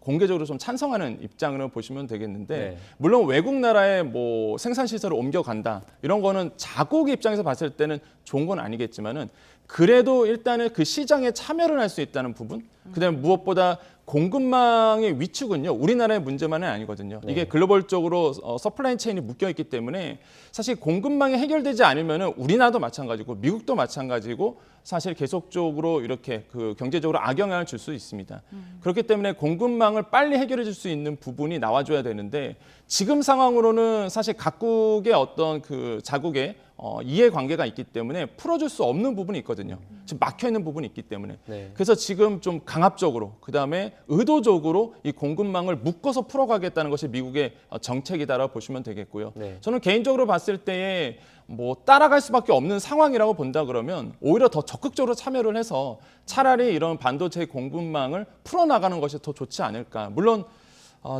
공개적으로 좀 찬성하는 입장으로 보시면 되겠는데 네. 물론 외국 나라에 뭐 생산 시설을 옮겨간다 이런 거는 자국 입장에서 봤을 때는 좋은 건 아니겠지만은 그래도 일단은 그 시장에 참여를 할 수 있다는 부분, 그다음에 무엇보다 공급망의 위축은요 우리나라의 문제만은 아니거든요. 네. 이게 글로벌적으로 서플라이 체인이 묶여 있기 때문에 사실 공급망이 해결되지 않으면은 우리나라도 마찬가지고 미국도 마찬가지고 사실 계속적으로 이렇게 그 경제적으로 악영향을 줄 수 있습니다. 그렇기 때문에 공급망을 빨리 해결해 줄 수 있는 부분이 나와줘야 되는데 지금 상황으로는 사실 각국의 어떤 그 자국의 이해관계가 있기 때문에 풀어줄 수 없는 부분이 있거든요. 지금 막혀 있는 부분이 있기 때문에. 네. 그래서 지금 좀 강압적으로 그다음에 의도적으로 이 공급망을 묶어서 풀어가겠다는 것이 미국의 정책이다라고 보시면 되겠고요. 네. 저는 개인적으로 봤을 때에 뭐 따라갈 수밖에 없는 상황이라고 본다 그러면 오히려 더 적극적으로 참여를 해서 차라리 이런 반도체 공급망을 풀어나가는 것이 더 좋지 않을까. 물론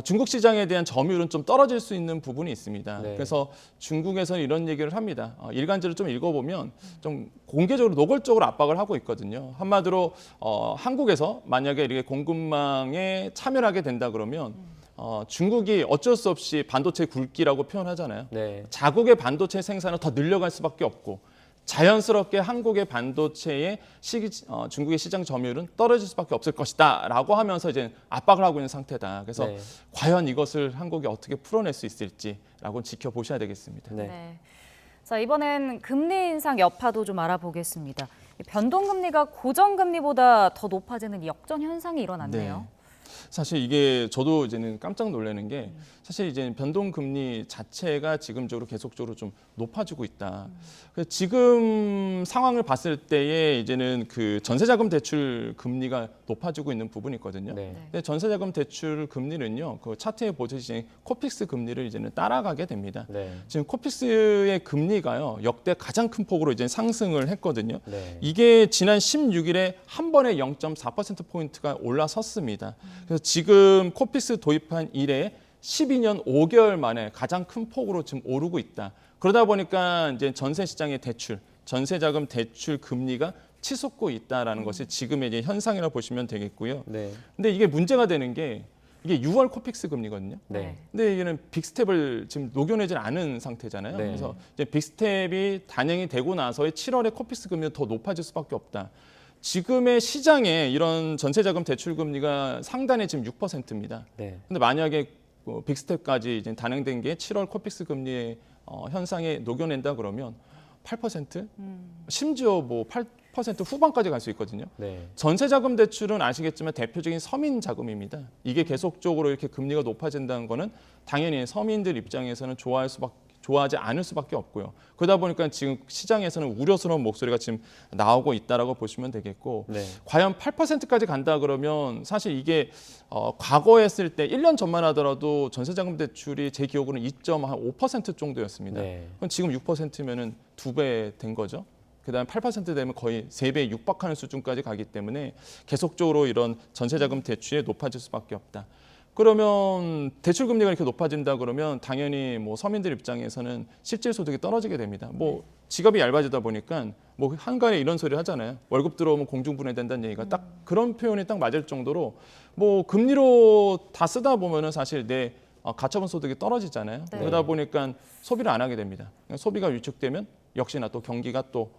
중국 시장에 대한 점유율은 좀 떨어질 수 있는 부분이 있습니다. 네. 그래서 중국에서는 이런 얘기를 합니다. 일간지를 좀 읽어보면 좀 공개적으로 노골적으로 압박을 하고 있거든요. 한마디로 한국에서 만약에 이렇게 공급망에 참여를 하게 된다 그러면 중국이 어쩔 수 없이 반도체 굴기라고 표현하잖아요. 네. 자국의 반도체 생산을 더 늘려갈 수밖에 없고 자연스럽게 한국의 반도체의 중국의 시장 점유율은 떨어질 수밖에 없을 것이다라고 하면서 이제 압박을 하고 있는 상태다. 그래서 네. 과연 이것을 한국이 어떻게 풀어낼 수 있을지라고 지켜보셔야 되겠습니다. 네. 자, 이번엔 금리 인상 여파도 좀 알아보겠습니다. 변동금리가 고정금리보다 더 높아지는 역전 현상이 일어났네요. 네. 사실 이게 저도 이제는 깜짝 놀라는 게 사실 이제 변동금리 자체가 지금적으로 계속적으로 좀 높아지고 있다. 그래서 지금 상황을 봤을 때에 이제는 그 전세자금 대출 금리가 높아지고 있는 부분이 있거든요. 네. 근데 전세자금 대출 금리는요, 그 차트에 보시면 코픽스 금리를 이제는 따라가게 됩니다. 네. 지금 코픽스의 금리가요 역대 가장 큰 폭으로 이제 상승을 했거든요. 네. 이게 지난 16일에 한 번에 0.4%포인트가 올라섰습니다. 그래서 지금 코픽스 도입한 이래 12년 5개월 만에 가장 큰 폭으로 지금 오르고 있다. 그러다 보니까 이제 전세 시장의 대출, 전세자금 대출 금리가 치솟고 있다라는 것이 지금의 이제 현상이라고 보시면 되겠고요. 네. 근데 이게 문제가 되는 게 이게 6월 코픽스 금리거든요. 네. 근데 이게는 빅스텝을 지금 녹여내지 않은 상태잖아요. 네. 그래서 이제 빅스텝이 단행이 되고 나서의 7월에 코픽스 금리가 더 높아질 수밖에 없다. 지금의 시장에 이런 전세자금 대출 금리가 상단에 지금 6%입니다. 네. 근데 만약에 빅스텝까지 이제 단행된 게 7월 코픽스 금리의 현상에 녹여낸다 그러면 8%? 심지어 뭐 8% 후반까지 갈 수 있거든요. 네. 전세자금 대출은 아시겠지만 대표적인 서민 자금입니다. 이게 계속적으로 이렇게 금리가 높아진다는 거는 당연히 서민들 입장에서는 좋아하지 않을 수밖에 없고요. 그러다 보니까 지금 시장에서는 우려스러운 목소리가 지금 나오고 있다라고 보시면 되겠고, 네. 과연 8%까지 간다 그러면 사실 이게 과거에 했을 때 1년 전만 하더라도 전세자금 대출이 제 기억으로는 2.5% 정도였습니다. 네. 그럼 지금 6%면은 2배 된 거죠. 그다음 8% 되면 거의 3배에 육박하는 수준까지 가기 때문에 계속적으로 이런 전세자금 대출이 높아질 수밖에 없다. 그러면 대출 금리가 이렇게 높아진다 그러면 당연히 뭐 서민들 입장에서는 실질 소득이 떨어지게 됩니다. 뭐 지갑이 얇아지다 보니까 뭐 한간에 이런 소리 하잖아요. 월급 들어오면 공중분해된다는 얘기가 딱 그런 표현이 딱 맞을 정도로 뭐 금리로 다 쓰다 보면은 사실 내 가처분 소득이 떨어지잖아요. 네. 그러다 보니까 소비를 안 하게 됩니다. 소비가 위축되면 역시나 또 경기가 또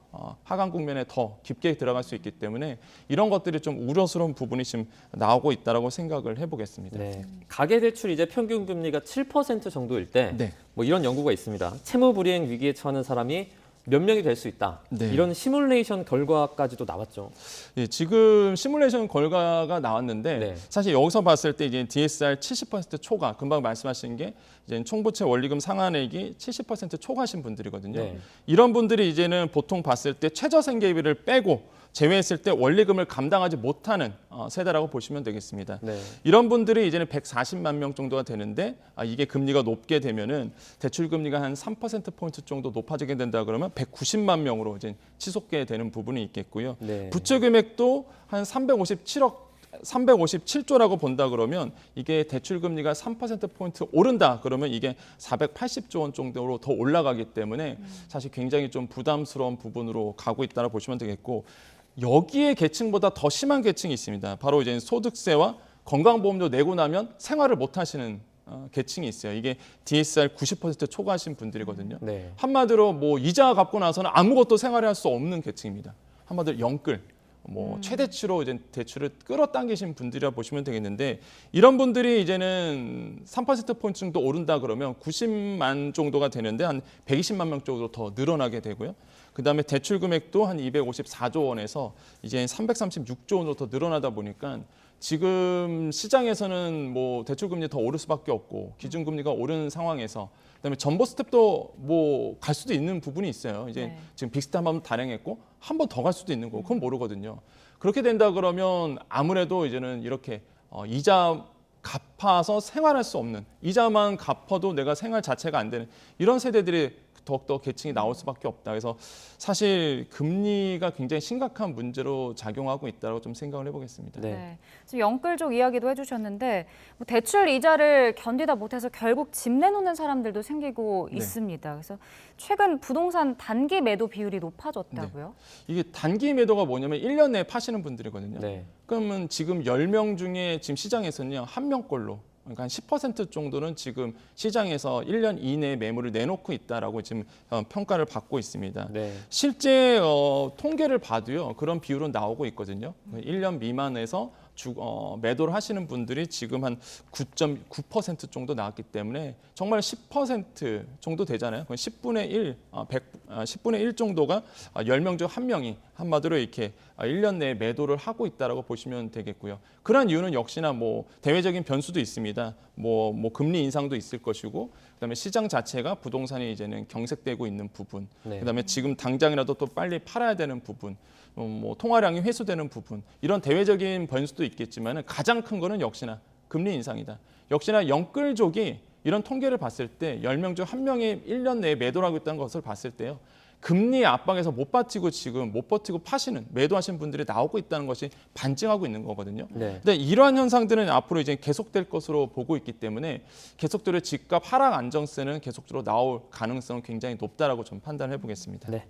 하강 국면에 더 깊게 들어갈 수 있기 때문에 이런 것들이 좀 우려스러운 부분이 지금 나오고 있다라고 생각을 해보겠습니다. 네. 가계 대출 이제 평균 금리가 7% 정도일 때, 네. 뭐 이런 연구가 있습니다. 채무 불이행 위기에 처하는 사람이 몇 명이 될 수 있다. 네. 이런 시뮬레이션 결과까지도 나왔죠. 예, 지금 시뮬레이션 결과가 나왔는데 네. 사실 여기서 봤을 때 이제 DSR 70% 초과, 금방 말씀하신 게 이제 총부채 원리금 상환액이 70% 초과하신 분들이거든요. 네. 이런 분들이 이제는 보통 봤을 때 최저 생계비를 빼고 제외했을 때 원리금을 감당하지 못하는 세대라고 보시면 되겠습니다. 네. 이런 분들이 이제는 140만 명 정도가 되는데 이게 금리가 높게 되면은 대출 금리가 한 3%포인트 정도 높아지게 된다 그러면 190만 명으로 이제 치솟게 되는 부분이 있겠고요. 네. 부채 금액도 한 357조라고 본다 그러면 이게 대출 금리가 3%포인트 오른다 그러면 이게 480조 원 정도로 더 올라가기 때문에 사실 굉장히 좀 부담스러운 부분으로 가고 있다고 보시면 되겠고, 여기에 계층보다 더 심한 계층이 있습니다. 바로 이제 소득세와 건강보험료 내고 나면 생활을 못 하시는 계층이 있어요. 이게 DSR 90% 초과하신 분들이거든요. 네. 한마디로 뭐 이자 갚고 나서는 아무것도 생활을 할 수 없는 계층입니다. 한마디로 영끌. 뭐 최대치로 이제 대출을 끌어당기신 분들이라 보시면 되겠는데 이런 분들이 이제는 3%포인트 정도 오른다 그러면 90만 정도가 되는데 한 120만 명 정도 더 늘어나게 되고요. 그다음에 대출 금액도 한 254조 원에서 이제 336조 원으로 더 늘어나다 보니까 지금 시장에서는 뭐 대출 금리 더 오를 수밖에 없고 기준 금리가 오르는 상황에서 그다음에 전보 스텝도 뭐 갈 수도 있는 부분이 있어요. 이제 네. 지금 빅스텝 한번 달행했고 한 번 더 갈 수도 있는 거고 그건 모르거든요. 그렇게 된다 그러면 아무래도 이제는 이렇게 이자 갚아서 생활할 수 없는 이자만 갚아도 내가 생활 자체가 안 되는 이런 세대들이 더욱더 계층이 나올 수밖에 없다. 그래서 사실 금리가 굉장히 심각한 문제로 작용하고 있다고 좀 생각을 해보겠습니다. 네. 지금 영끌족 이야기도 해주셨는데 뭐 대출 이자를 견디다 못해서 결국 집 내놓는 사람들도 생기고 네. 있습니다. 그래서 최근 부동산 단기 매도 비율이 높아졌다고요? 이게 단기 매도가 뭐냐면 1년 내에 파시는 분들이거든요. 네. 그러면 지금 10명 중에 지금 시장에서는요. 한 명꼴로 그러니까 한 10% 정도는 지금 시장에서 1년 이내에 매물을 내놓고 있다라고 지금 평가를 받고 있습니다. 네. 실제 통계를 봐도요. 그런 비율은 나오고 있거든요. 1년 미만에서 매도를 하시는 분들이 지금 한 9.9% 정도 나왔기 때문에 정말 10% 정도 되잖아요. 10분의 1, 10분의 1 정도가 10명 중 1명이 한마디로 이렇게 1년 내에 매도를 하고 있다라고 보시면 되겠고요. 그러한 이유는 역시나 뭐 대외적인 변수도 있습니다. 뭐 금리 인상도 있을 것이고 그다음에 시장 자체가 부동산이 이제는 경색되고 있는 부분. 네. 그다음에 지금 당장이라도 또 빨리 팔아야 되는 부분. 뭐 통화량이 회수되는 부분 이런 대외적인 변수도 있겠지만 가장 큰 거는 역시나 금리 인상이다. 역시나 영끌족이 이런 통계를 봤을 때 10명 중 1명이 1년 내에 매도를 하고 있다는 것을 봤을 때요. 금리 압박에서 못 버티고 파시는 매도하시는 분들이 나오고 있다는 것이 반증하고 있는 거거든요. 네. 근데 이러한 현상들은 앞으로 이제 계속될 것으로 보고 있기 때문에 계속적으로 집값 하락 안정세는 계속적으로 나올 가능성은 굉장히 높다라고 좀 판단해 보겠습니다. 네.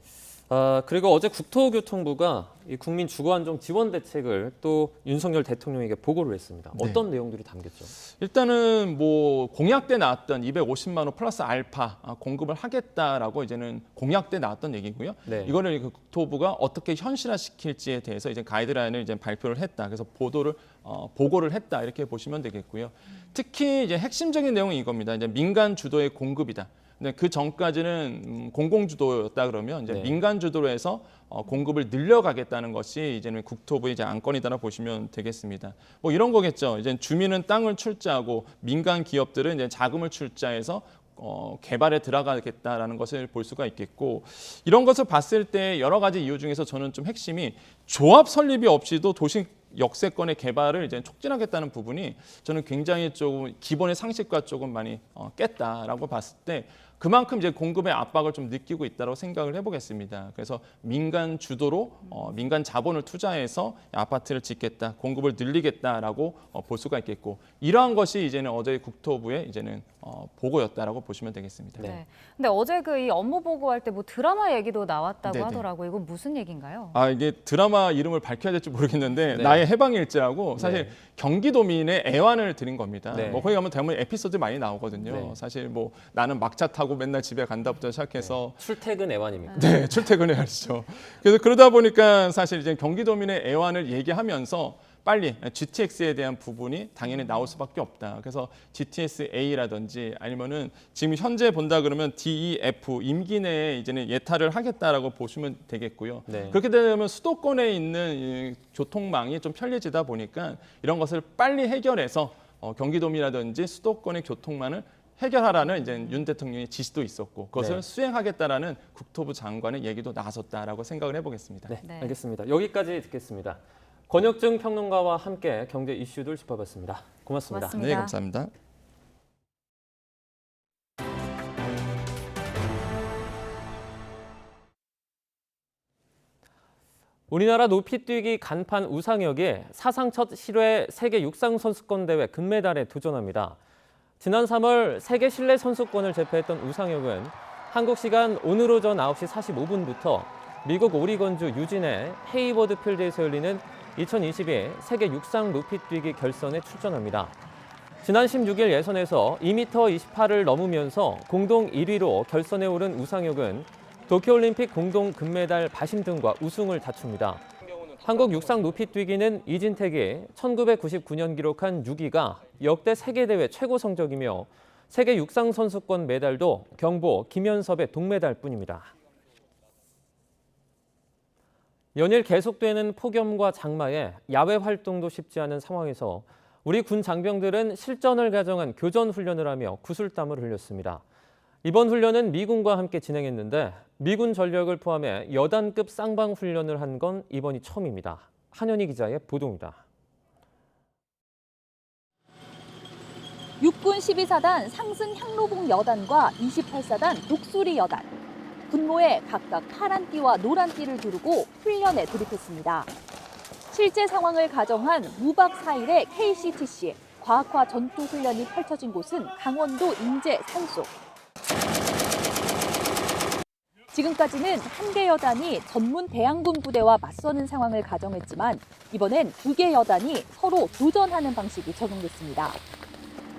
그리고 어제 국토교통부가 이 국민 주거 안정 지원 대책을 또 윤석열 대통령에게 보고를 했습니다. 어떤 내용들이 담겼죠? 일단은 뭐 공약 때 나왔던 250만 원 플러스 알파 공급을 하겠다라고 이제는 공약 때 나왔던 얘기고요. 네. 이거를 국토부가 어떻게 현실화시킬지에 대해서 이제 가이드라인을 이제 발표를 했다. 그래서 보고를 했다 이렇게 보시면 되겠고요. 특히 이제 핵심적인 내용은 이겁니다. 이제 민간 주도의 공급이다. 근데 그 전까지는 공공 주도였다 그러면 이제 네. 민간 주도로 해서 공급을 늘려가겠다는 것이 이제는 국토부의 이제 안건이다라 보시면 되겠습니다. 뭐 이런 거겠죠. 이제 주민은 땅을 출자하고 민간 기업들은 이제 자금을 출자해서 개발에 들어가겠다라는 것을 볼 수가 있겠고 이런 것을 봤을 때 여러 가지 이유 중에서 저는 좀 핵심이 조합 설립이 없이도 도시 역세권의 개발을 이제 촉진하겠다는 부분이 저는 굉장히 조금 기본의 상식과 조금 많이 깼다라고 봤을 때 그만큼 이제 공급의 압박을 좀 느끼고 있다고 생각을 해보겠습니다. 그래서 민간 주도로 민간 자본을 투자해서 아파트를 짓겠다, 공급을 늘리겠다라고 볼 수가 있겠고 이러한 것이 이제는 어제 국토부의 이제는 보고였다라고 보시면 되겠습니다. 네. 근데 어제 그 이 업무 보고할 때 뭐 드라마 얘기도 나왔다고 네네. 하더라고요. 이건 무슨 얘기인가요? 이게 드라마 이름을 밝혀야 될지 모르겠는데 네. 나의 해방일지하고 사실 네. 경기도민의 애완을 드린 겁니다. 네. 뭐 거기 가면 대부분 에피소드 많이 나오거든요. 네. 사실 뭐 나는 막차 타고 맨날 집에 간다부터 시작해서 출퇴근 애완입니까? 네, 출퇴근을 하죠. 그래서 그러다 보니까 사실 이제 경기도민의 애완을 얘기하면서 빨리 GTX에 대한 부분이 당연히 나올 수밖에 없다. 그래서 GTX-A라든지 아니면은 지금 현재 본다 그러면 DEF 임기 내에 이제는 예탈을 하겠다라고 보시면 되겠고요. 네. 그렇게 되면 수도권에 있는 이 교통망이 좀 편리해지다 보니까 이런 것을 빨리 해결해서 경기도민이라든지 수도권의 교통망을 해결하라는 이제 윤 대통령의 지시도 있었고 그것을 네. 수행하겠다라는 국토부 장관의 얘기도 나섰다라고 생각을 해보겠습니다. 네, 알겠습니다. 여기까지 듣겠습니다. 권혁증 평론가와 함께 경제 이슈들 짚어봤습니다. 고맙습니다. 네, 감사합니다. 우리나라 높이뛰기 간판 우상혁이 사상 첫 실외 세계 육상 선수권 대회 금메달에 도전합니다. 지난 3월 세계 실내 선수권을 제패했던 우상혁은 한국 시간 오늘 오전 9시 45분부터 미국 오리건주 유진의 헤이워드 필드에서 열리는 2022 세계 육상 높이뛰기 결선에 출전합니다. 지난 16일 예선에서 2m 28을 넘으면서 공동 1위로 결선에 오른 우상혁은 도쿄올림픽 공동 금메달 바심 등과 우승을 다툽니다. 한국 육상 높이뛰기는 이진택이 1999년 기록한 6위가 역대 세계대회 최고 성적이며 세계 육상 선수권 메달도 경보 김연섭의 동메달뿐입니다. 연일 계속되는 폭염과 장마에 야외 활동도 쉽지 않은 상황에서 우리 군 장병들은 실전을 가정한 교전 훈련을 하며 구슬땀을 흘렸습니다. 이번 훈련은 미군과 함께 진행했는데 미군 전력을 포함해 여단급 쌍방 훈련을 한 건 이번이 처음입니다. 한현희 기자의 보도입니다. 육군 12사단 상승 향로봉 여단과 28사단 독수리 여단. 군모에 각각 파란 띠와 노란 띠를 두르고 훈련에 돌입했습니다. 실제 상황을 가정한 무박 4일의 KCTC 과학화 전투 훈련이 펼쳐진 곳은 강원도 인제 산속. 지금까지는 한 개 여단이 전문 대항군 부대와 맞서는 상황을 가정했지만 이번엔 2개 여단이 서로 도전하는 방식이 적용됐습니다.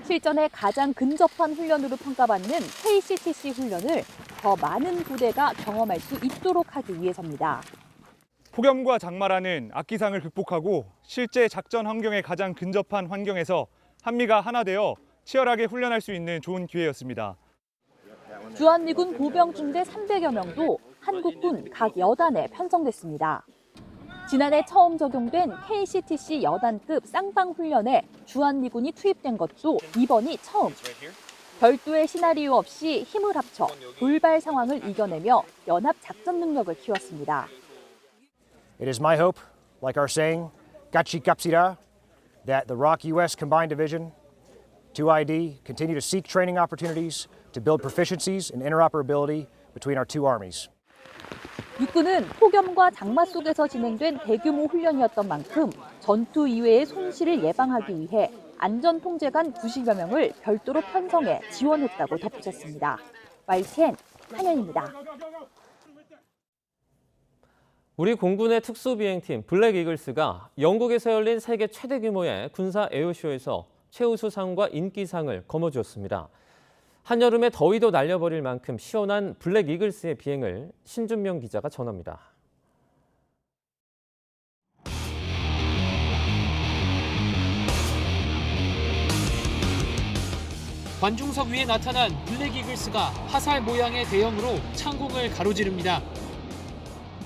실전에 가장 근접한 훈련으로 평가받는 KCTC 훈련을 더 많은 부대가 경험할 수 있도록 하기 위해서입니다. 폭염과 장마라는 악기상을 극복하고 실제 작전 환경에 가장 근접한 환경에서 한미가 하나 되어 치열하게 훈련할 수 있는 좋은 기회였습니다. 주한미군 보병중대 300여 명도 한국군 각 여단에 편성됐습니다. 지난해 처음 적용된 KCTC 여단급 쌍방 훈련에 주한미군이 투입된 것도 이번이 처음. 별도의 시나리오 없이 힘을 합쳐 돌발 상황을 이겨내며 연합 작전 능력을 키웠습니다. It is my hope, like our saying, 같이 갑시다, that the ROK U.S. Combined Division, 2ID, continue to seek training opportunities to build proficiencies and interoperability between our two armies. 육군은 폭염과 장마 속에서 진행된 대규모 훈련이었던 만큼 전투 이외의 손실을 예방하기 위해 안전통제관 90여 명을 별도로 편성해 지원했다고 덧붙였습니다. YTN 한현입니다. 우리 공군의 특수비행팀 블랙 이글스가 영국에서 열린 세계 최대 규모의 군사 에어쇼에서 최우수상과 인기상을 거머쥐었습니다. 한여름에 더위도 날려버릴 만큼 시원한 블랙 이글스의 비행을 신준명 기자가 전합니다. 관중석 위에 나타난 블랙 이글스가 화살 모양의 대형으로 창공을 가로지릅니다.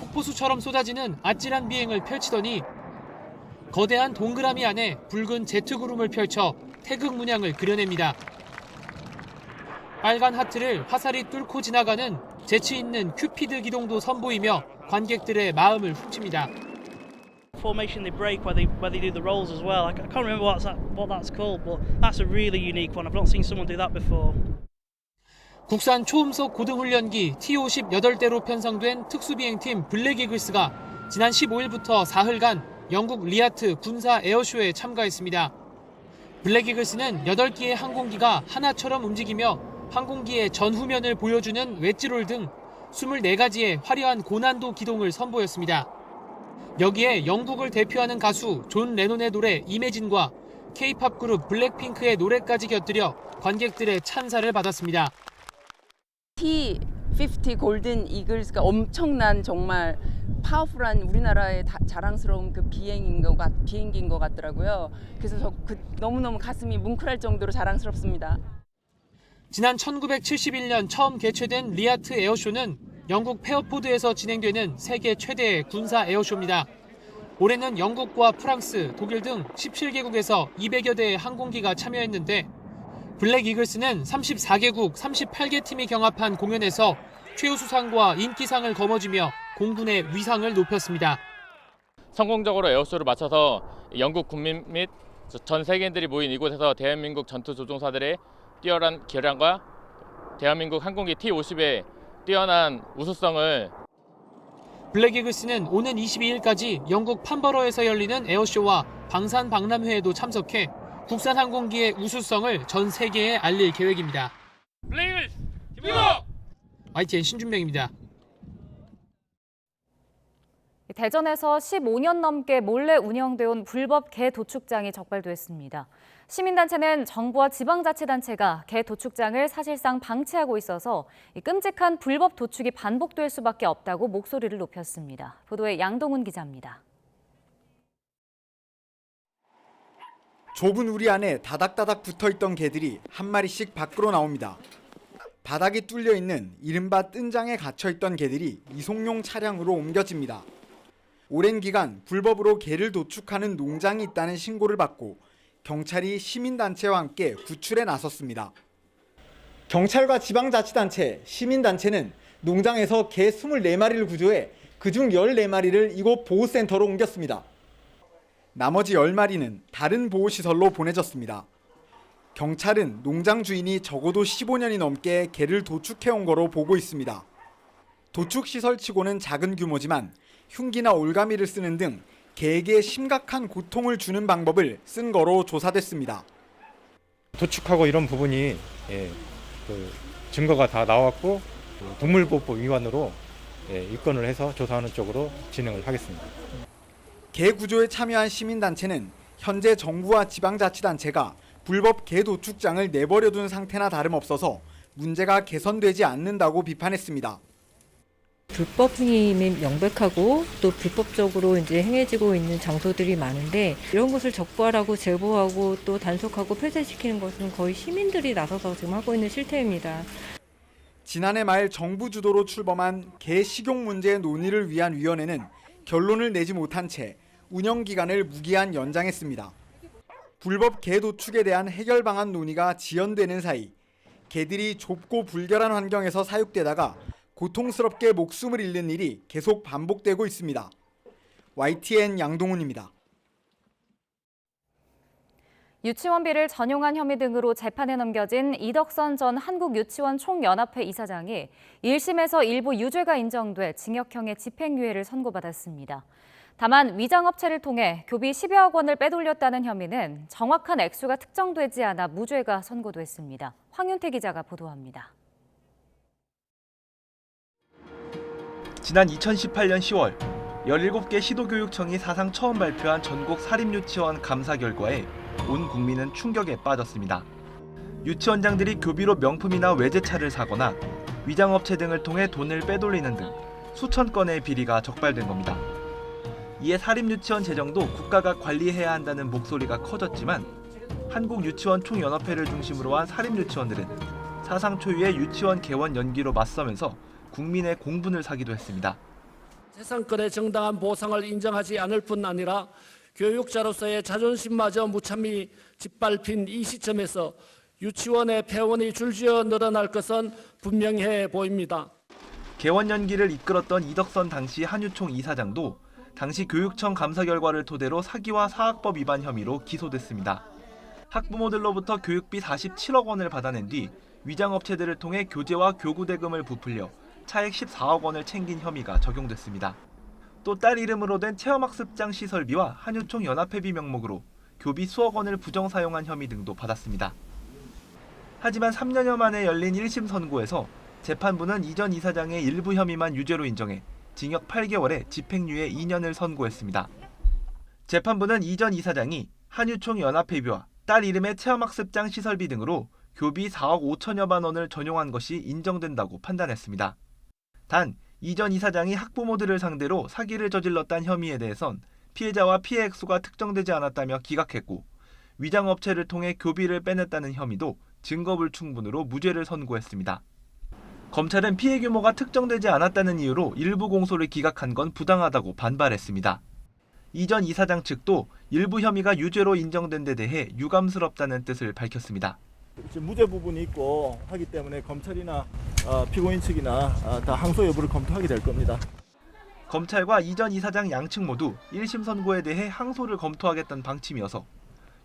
폭포수처럼 쏟아지는 아찔한 비행을 펼치더니 거대한 동그라미 안에 붉은 제트구름을 펼쳐 태극 문양을 그려냅니다. 빨간 하트를 화살이 뚫고 지나가는 재치 있는 큐피드 기동도 선보이며 관객들의 마음을 훔칩니다. Formation they break where they do the rolls as well. I can't remember what that's called, but that's a really unique one. I've not seen someone do that before. 국산 초음속 고등훈련기 T-50 8대로 편성된 특수비행팀 블랙 이글스가 지난 15일부터 사흘간 영국 리아트 군사 에어쇼에 참가했습니다. 블랙 이글스는 8기의 항공기가 하나처럼 움직이며 항공기의 전후면을 보여주는 웨지롤 등 24가지의 화려한 고난도 기동을 선보였습니다. 여기에 영국을 대표하는 가수 존 레논의 노래 이매진과 K-팝 그룹 블랙핑크의 노래까지 곁들여 관객들의 찬사를 받았습니다. T-50 골든 이글스가 엄청난 정말 파워풀한 우리나라의 자랑스러운 그 비행기인 것 같더라고요. 그래서 너무너무 가슴이 뭉클할 정도로 자랑스럽습니다. 지난 1971년 처음 개최된 리아트 에어쇼는 영국 페어포드에서 진행되는 세계 최대의 군사 에어쇼입니다. 올해는 영국과 프랑스, 독일 등 17개국에서 200여 대의 항공기가 참여했는데 블랙 이글스는 34개국 38개 팀이 경합한 공연에서 최우수상과 인기상을 거머쥐며 공군의 위상을 높였습니다. 성공적으로 에어쇼를 마쳐서 영국 국민 및 전 세계인들이 모인 이곳에서 대한민국 전투 조종사들의 뛰어난 기량과 대한민국 항공기 T-50의 뛰어난 우수성을 블랙 이글스는 오는 22일까지 영국 판버러에서 열리는 에어쇼와 방산 박람회에도 참석해 국산 항공기의 우수성을 전 세계에 알릴 계획입니다. 블랙 이글스 김민호! YTN 신준명입니다. 대전에서 15년 넘게 몰래 운영돼 온 불법 개 도축장이 적발됐습니다. 시민단체는 정부와 지방자치단체가 개 도축장을 사실상 방치하고 있어서 이 끔찍한 불법 도축이 반복될 수밖에 없다고 목소리를 높였습니다. 보도에 양동훈 기자입니다. 좁은 우리 안에 다닥다닥 붙어있던 개들이 한 마리씩 밖으로 나옵니다. 바닥이 뚫려 있는 이른바 뜬장에 갇혀있던 개들이 이송용 차량으로 옮겨집니다. 오랜 기간 불법으로 개를 도축하는 농장이 있다는 신고를 받고 경찰이 시민단체와 함께 구출에 나섰습니다. 경찰과 지방자치단체, 시민단체는 농장에서 개 24마리를 구조해 그중 14마리를 이곳 보호센터로 옮겼습니다. 나머지 10마리는 다른 보호시설로 보내졌습니다. 경찰은 농장 주인이 적어도 15년이 넘게 개를 도축해온 거로 보고 있습니다. 도축시설치고는 작은 규모지만 흉기나 올가미를 쓰는 등 개에게 심각한 고통을 주는 방법을 쓴 거로 조사됐습니다. 도축하고 이런 부분이 증거가 다 나왔고 동물보호법 위반으로 입건을 해서 조사하는 쪽으로 진행을 하겠습니다. 개 구조에 참여한 시민단체는 현재 정부와 지방자치단체가 불법 개 도축장을 내버려둔 상태나 다름없어서 문제가 개선되지 않는다고 비판했습니다. 불법 행위임이 명백하고 또 불법적으로 이제 행해지고 있는 장소들이 많은데 이런 것을 적발하고 제보하고 또 단속하고 폐쇄시키는 것은 거의 시민들이 나서서 지금 하고 있는 실태입니다. 지난해 말 정부 주도로 출범한 개 식용 문제 논의를 위한 위원회는 결론을 내지 못한 채 운영 기간을 무기한 연장했습니다. 불법 개 도축에 대한 해결 방안 논의가 지연되는 사이 개들이 좁고 불결한 환경에서 사육되다가 고통스럽게 목숨을 잃는 일이 계속 반복되고 있습니다. YTN 양동훈입니다. 유치원비를 전용한 혐의 등으로 재판에 넘겨진 이덕선 전 한국유치원 총연합회 이사장이 1심에서 일부 유죄가 인정돼 징역형의 집행유예를 선고받았습니다. 다만 위장업체를 통해 교비 10여억 원을 빼돌렸다는 혐의는 정확한 액수가 특정되지 않아 무죄가 선고됐습니다. 황윤태 기자가 보도합니다. 지난 2018년 10월 17개 시도교육청이 사상 처음 발표한 전국 사립유치원 감사 결과에 온 국민은 충격에 빠졌습니다. 유치원장들이 교비로 명품이나 외제차를 사거나 위장업체 등을 통해 돈을 빼돌리는 등 수천 건의 비리가 적발된 겁니다. 이에 사립유치원 재정도 국가가 관리해야 한다는 목소리가 커졌지만 한국유치원총연합회를 중심으로 한 사립유치원들은 사상 초유의 유치원 개원 연기로 맞서면서 국민의 공분을 사기도 했습니다. 재산권의 정당한 보상을 인정하지 않을 뿐 아니라 교육자로서의 자존심마저 무참히 짓밟힌 이 시점에서 유치원의 폐원이 줄지어 늘어날 것은 분명해 보입니다. 개원 연기를 이끌었던 이덕선 당시 한유총 이사장도 당시 교육청 감사 결과를 토대로 사기와 사학법 위반 혐의로 기소됐습니다. 학부모들로부터 교육비 47억 원을 받아낸 뒤 위장업체들을 통해 교재와 교구대금을 부풀려 차액 14억 원을 챙긴 혐의가 적용됐습니다. 또 딸 이름으로 된 체험학습장 시설비와 한유총 연합회비 명목으로 교비 수억 원을 부정 사용한 혐의 등도 받았습니다. 하지만 3년여 만에 열린 1심 선고에서 재판부는 이 전 이사장의 일부 혐의만 유죄로 인정해 징역 8개월에 집행유예 2년을 선고했습니다. 재판부는 이 전 이사장이 한유총 연합회비와 딸 이름의 체험학습장 시설비 등으로 교비 4억 5천여만 원을 전용한 것이 인정된다고 판단했습니다. 단, 이 전 이사장이 학부모들을 상대로 사기를 저질렀다는 혐의에 대해선 피해자와 피해 액수가 특정되지 않았다며 기각했고 위장업체를 통해 교비를 빼냈다는 혐의도 증거불충분으로 무죄를 선고했습니다. 검찰은 피해 규모가 특정되지 않았다는 이유로 일부 공소를 기각한 건 부당하다고 반발했습니다. 이 전 이사장 측도 일부 혐의가 유죄로 인정된 데 대해 유감스럽다는 뜻을 밝혔습니다. 무죄 부분이 있고 하기 때문에 검찰이나 피고인 측이나 다 항소 여부를 검토하게 될 겁니다. 검찰과 이 전 이사장 양측 모두 1심 선고에 대해 항소를 검토하겠다는 방침이어서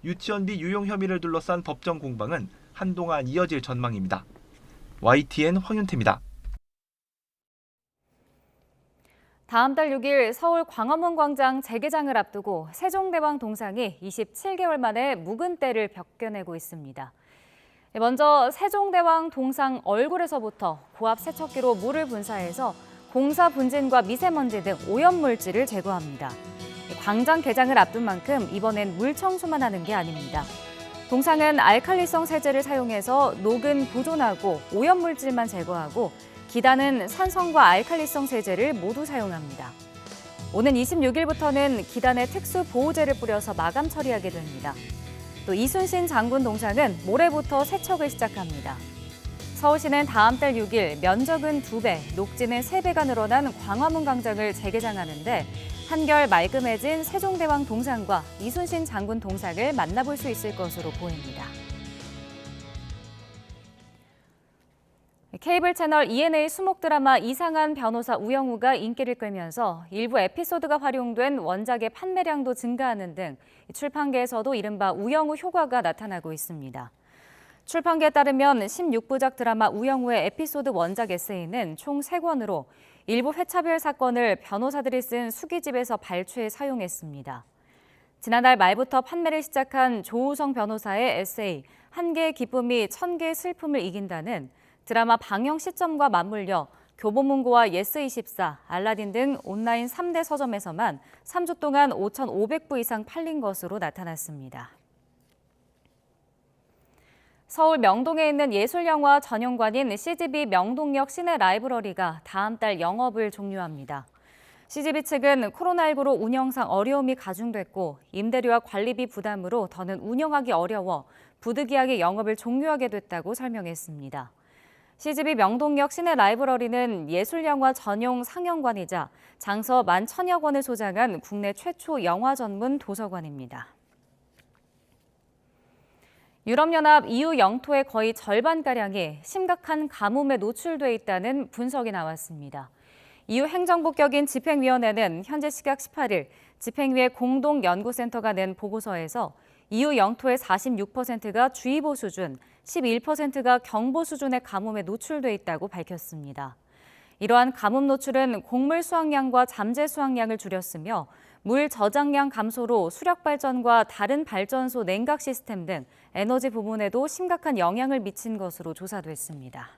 유치원비 유용 혐의를 둘러싼 법정 공방은 한동안 이어질 전망입니다. YTN 황윤태입니다. 다음 달 6일 서울 광화문 광장 재개장을 앞두고 세종대왕 동상이 27개월 만에 묵은 때를 벗겨내고 있습니다. 먼저 세종대왕 동상 얼굴에서부터 고압 세척기로 물을 분사해서 공사 분진과 미세먼지 등 오염물질을 제거합니다. 광장 개장을 앞둔 만큼 이번엔 물 청소만 하는 게 아닙니다. 동상은 알칼리성 세제를 사용해서 녹은 보존하고 오염물질만 제거하고 기단은 산성과 알칼리성 세제를 모두 사용합니다. 오는 26일부터는 기단에 특수 보호제를 뿌려서 마감 처리하게 됩니다. 또 이순신 장군 동상은 모레부터 세척을 시작합니다. 서울시는 다음 달 6일 면적은 2배, 녹지는 3배가 늘어난 광화문 광장을 재개장하는데 한결 말끔해진 세종대왕 동상과 이순신 장군 동상을 만나볼 수 있을 것으로 보입니다. 케이블 채널 ENA 수목 드라마 이상한 변호사 우영우가 인기를 끌면서 일부 에피소드가 활용된 원작의 판매량도 증가하는 등 출판계에서도 이른바 우영우 효과가 나타나고 있습니다. 출판계에 따르면 16부작 드라마 우영우의 에피소드 원작 에세이는 총 3권으로 일부 회차별 사건을 변호사들이 쓴 수기집에서 발췌해 사용했습니다. 지난달 말부터 판매를 시작한 조우성 변호사의 에세이 한 개의 기쁨이 1000개의 슬픔을 이긴다는 드라마 방영 시점과 맞물려 교보문고와 예스24, 알라딘 등 온라인 3대 서점에서만 3주 동안 5,500부 이상 팔린 것으로 나타났습니다. 서울 명동에 있는 예술영화 전용관인 CGV 명동역 시내 라이브러리가 다음 달 영업을 종료합니다. CGV 측은 코로나19로 운영상 어려움이 가중됐고 임대료와 관리비 부담으로 더는 운영하기 어려워 부득이하게 영업을 종료하게 됐다고 설명했습니다. CGV 명동역 시내 라이브러리는 예술영화 전용 상영관이자 장서 11,000여 권을 소장한 국내 최초 영화 전문 도서관입니다. 유럽연합 EU 영토의 거의 절반가량이 심각한 가뭄에 노출돼 있다는 분석이 나왔습니다. EU 행정부 격인 집행위원회는 현재 시각 18일 집행위의 공동연구센터가 낸 보고서에서 EU 영토의 46%가 주의보 수준, 11%가 경보 수준의 가뭄에 노출돼 있다고 밝혔습니다. 이러한 가뭄 노출은 곡물 수확량과 잠재 수확량을 줄였으며 물 저장량 감소로 수력 발전과 다른 발전소 냉각 시스템 등 에너지 부문에도 심각한 영향을 미친 것으로 조사됐습니다.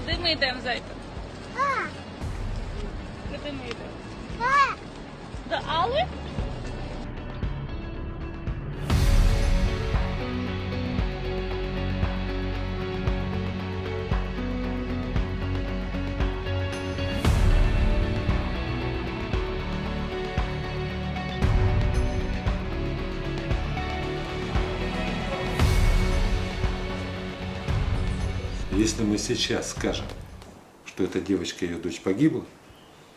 Куди ми йдемо, зайка? Куди ми йдемо? До Алли? Если мы сейчас скажем, что эта девочка, ее дочь погибла,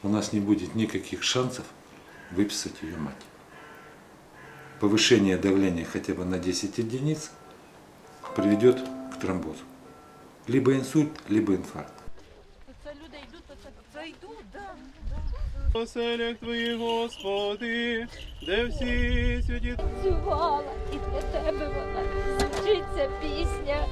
у нас не будет никаких шансов выписать ее мать. Повышение давления хотя бы на 10 единиц приведет к тромбозу. Либо инсульт, либо инфаркт. В оселях Твоїх, Господи, де всі святі... Цювала, і для Тебе вона звучиться пісня.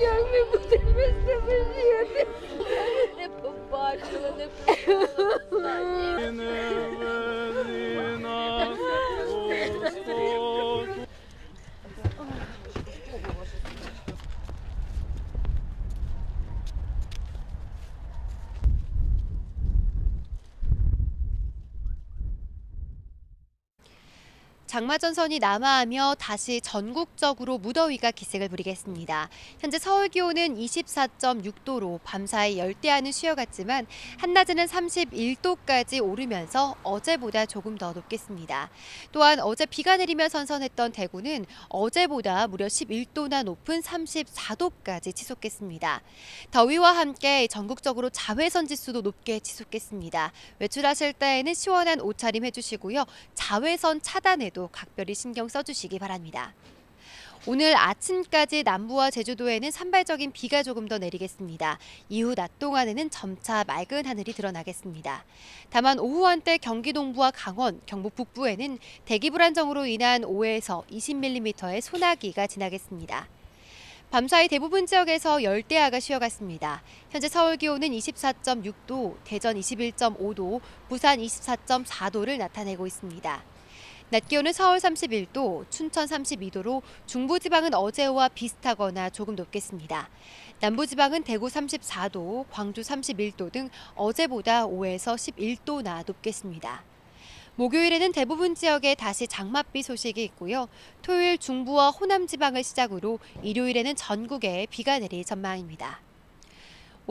Як ми будемо без Тебе жити? Я не побачила, не побачила. Не веди нас, Господь. 장마 전선이 남하하며 다시 전국적으로 무더위가 기색을 부리겠습니다. 현재 서울 기온은 24.6도로 밤사이 열대야는 쉬어갔지만 한낮에는 31도까지 오르면서 어제보다 조금 더 높겠습니다. 또한 어제 비가 내리며 선선했던 대구는 어제보다 무려 11도나 높은 34도까지 치솟겠습니다. 더위와 함께 전국적으로 자외선 지수도 높게 치솟겠습니다. 외출하실 때에는 시원한 옷차림 해주시고요. 자외선 차단에도 각별히 신경 써주시기 바랍니다. 오늘 아침까지 남부와 제주도에는 산발적인 비가 조금 더 내리겠습니다. 이후 낮 동안에는 점차 맑은 하늘이 드러나겠습니다. 다만 오후 한때 경기 동부와 강원, 경북 북부에는 대기 불안정으로 인한 5에서 20mm의 소나기가 지나겠습니다. 밤사이 대부분 지역에서 열대야가 쉬어갔습니다. 현재 서울 기온은 24.6도, 대전 21.5도, 부산 24.4도를 나타내고 있습니다. 낮 기온은 서울 31도, 춘천 32도로 중부지방은 어제와 비슷하거나 조금 높겠습니다. 남부지방은 대구 34도, 광주 31도 등 어제보다 5에서 11도나 높겠습니다. 목요일에는 대부분 지역에 다시 장맛비 소식이 있고요. 토요일 중부와 호남 지방을 시작으로 일요일에는 전국에 비가 내릴 전망입니다.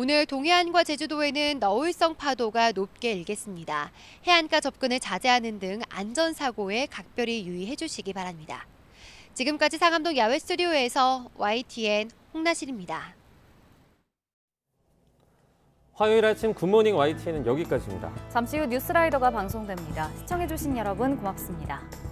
오늘 동해안과 제주도에는 너울성 파도가 높게 일겠습니다. 해안가 접근을 자제하는 등 안전사고에 각별히 유의해 주시기 바랍니다. 지금까지 상암동 야외 스튜디오에서 YTN 홍나실입니다. 화요일 아침 굿모닝 YTN은 여기까지입니다. 잠시 후 뉴스라이더가 방송됩니다. 시청해주신 여러분 고맙습니다.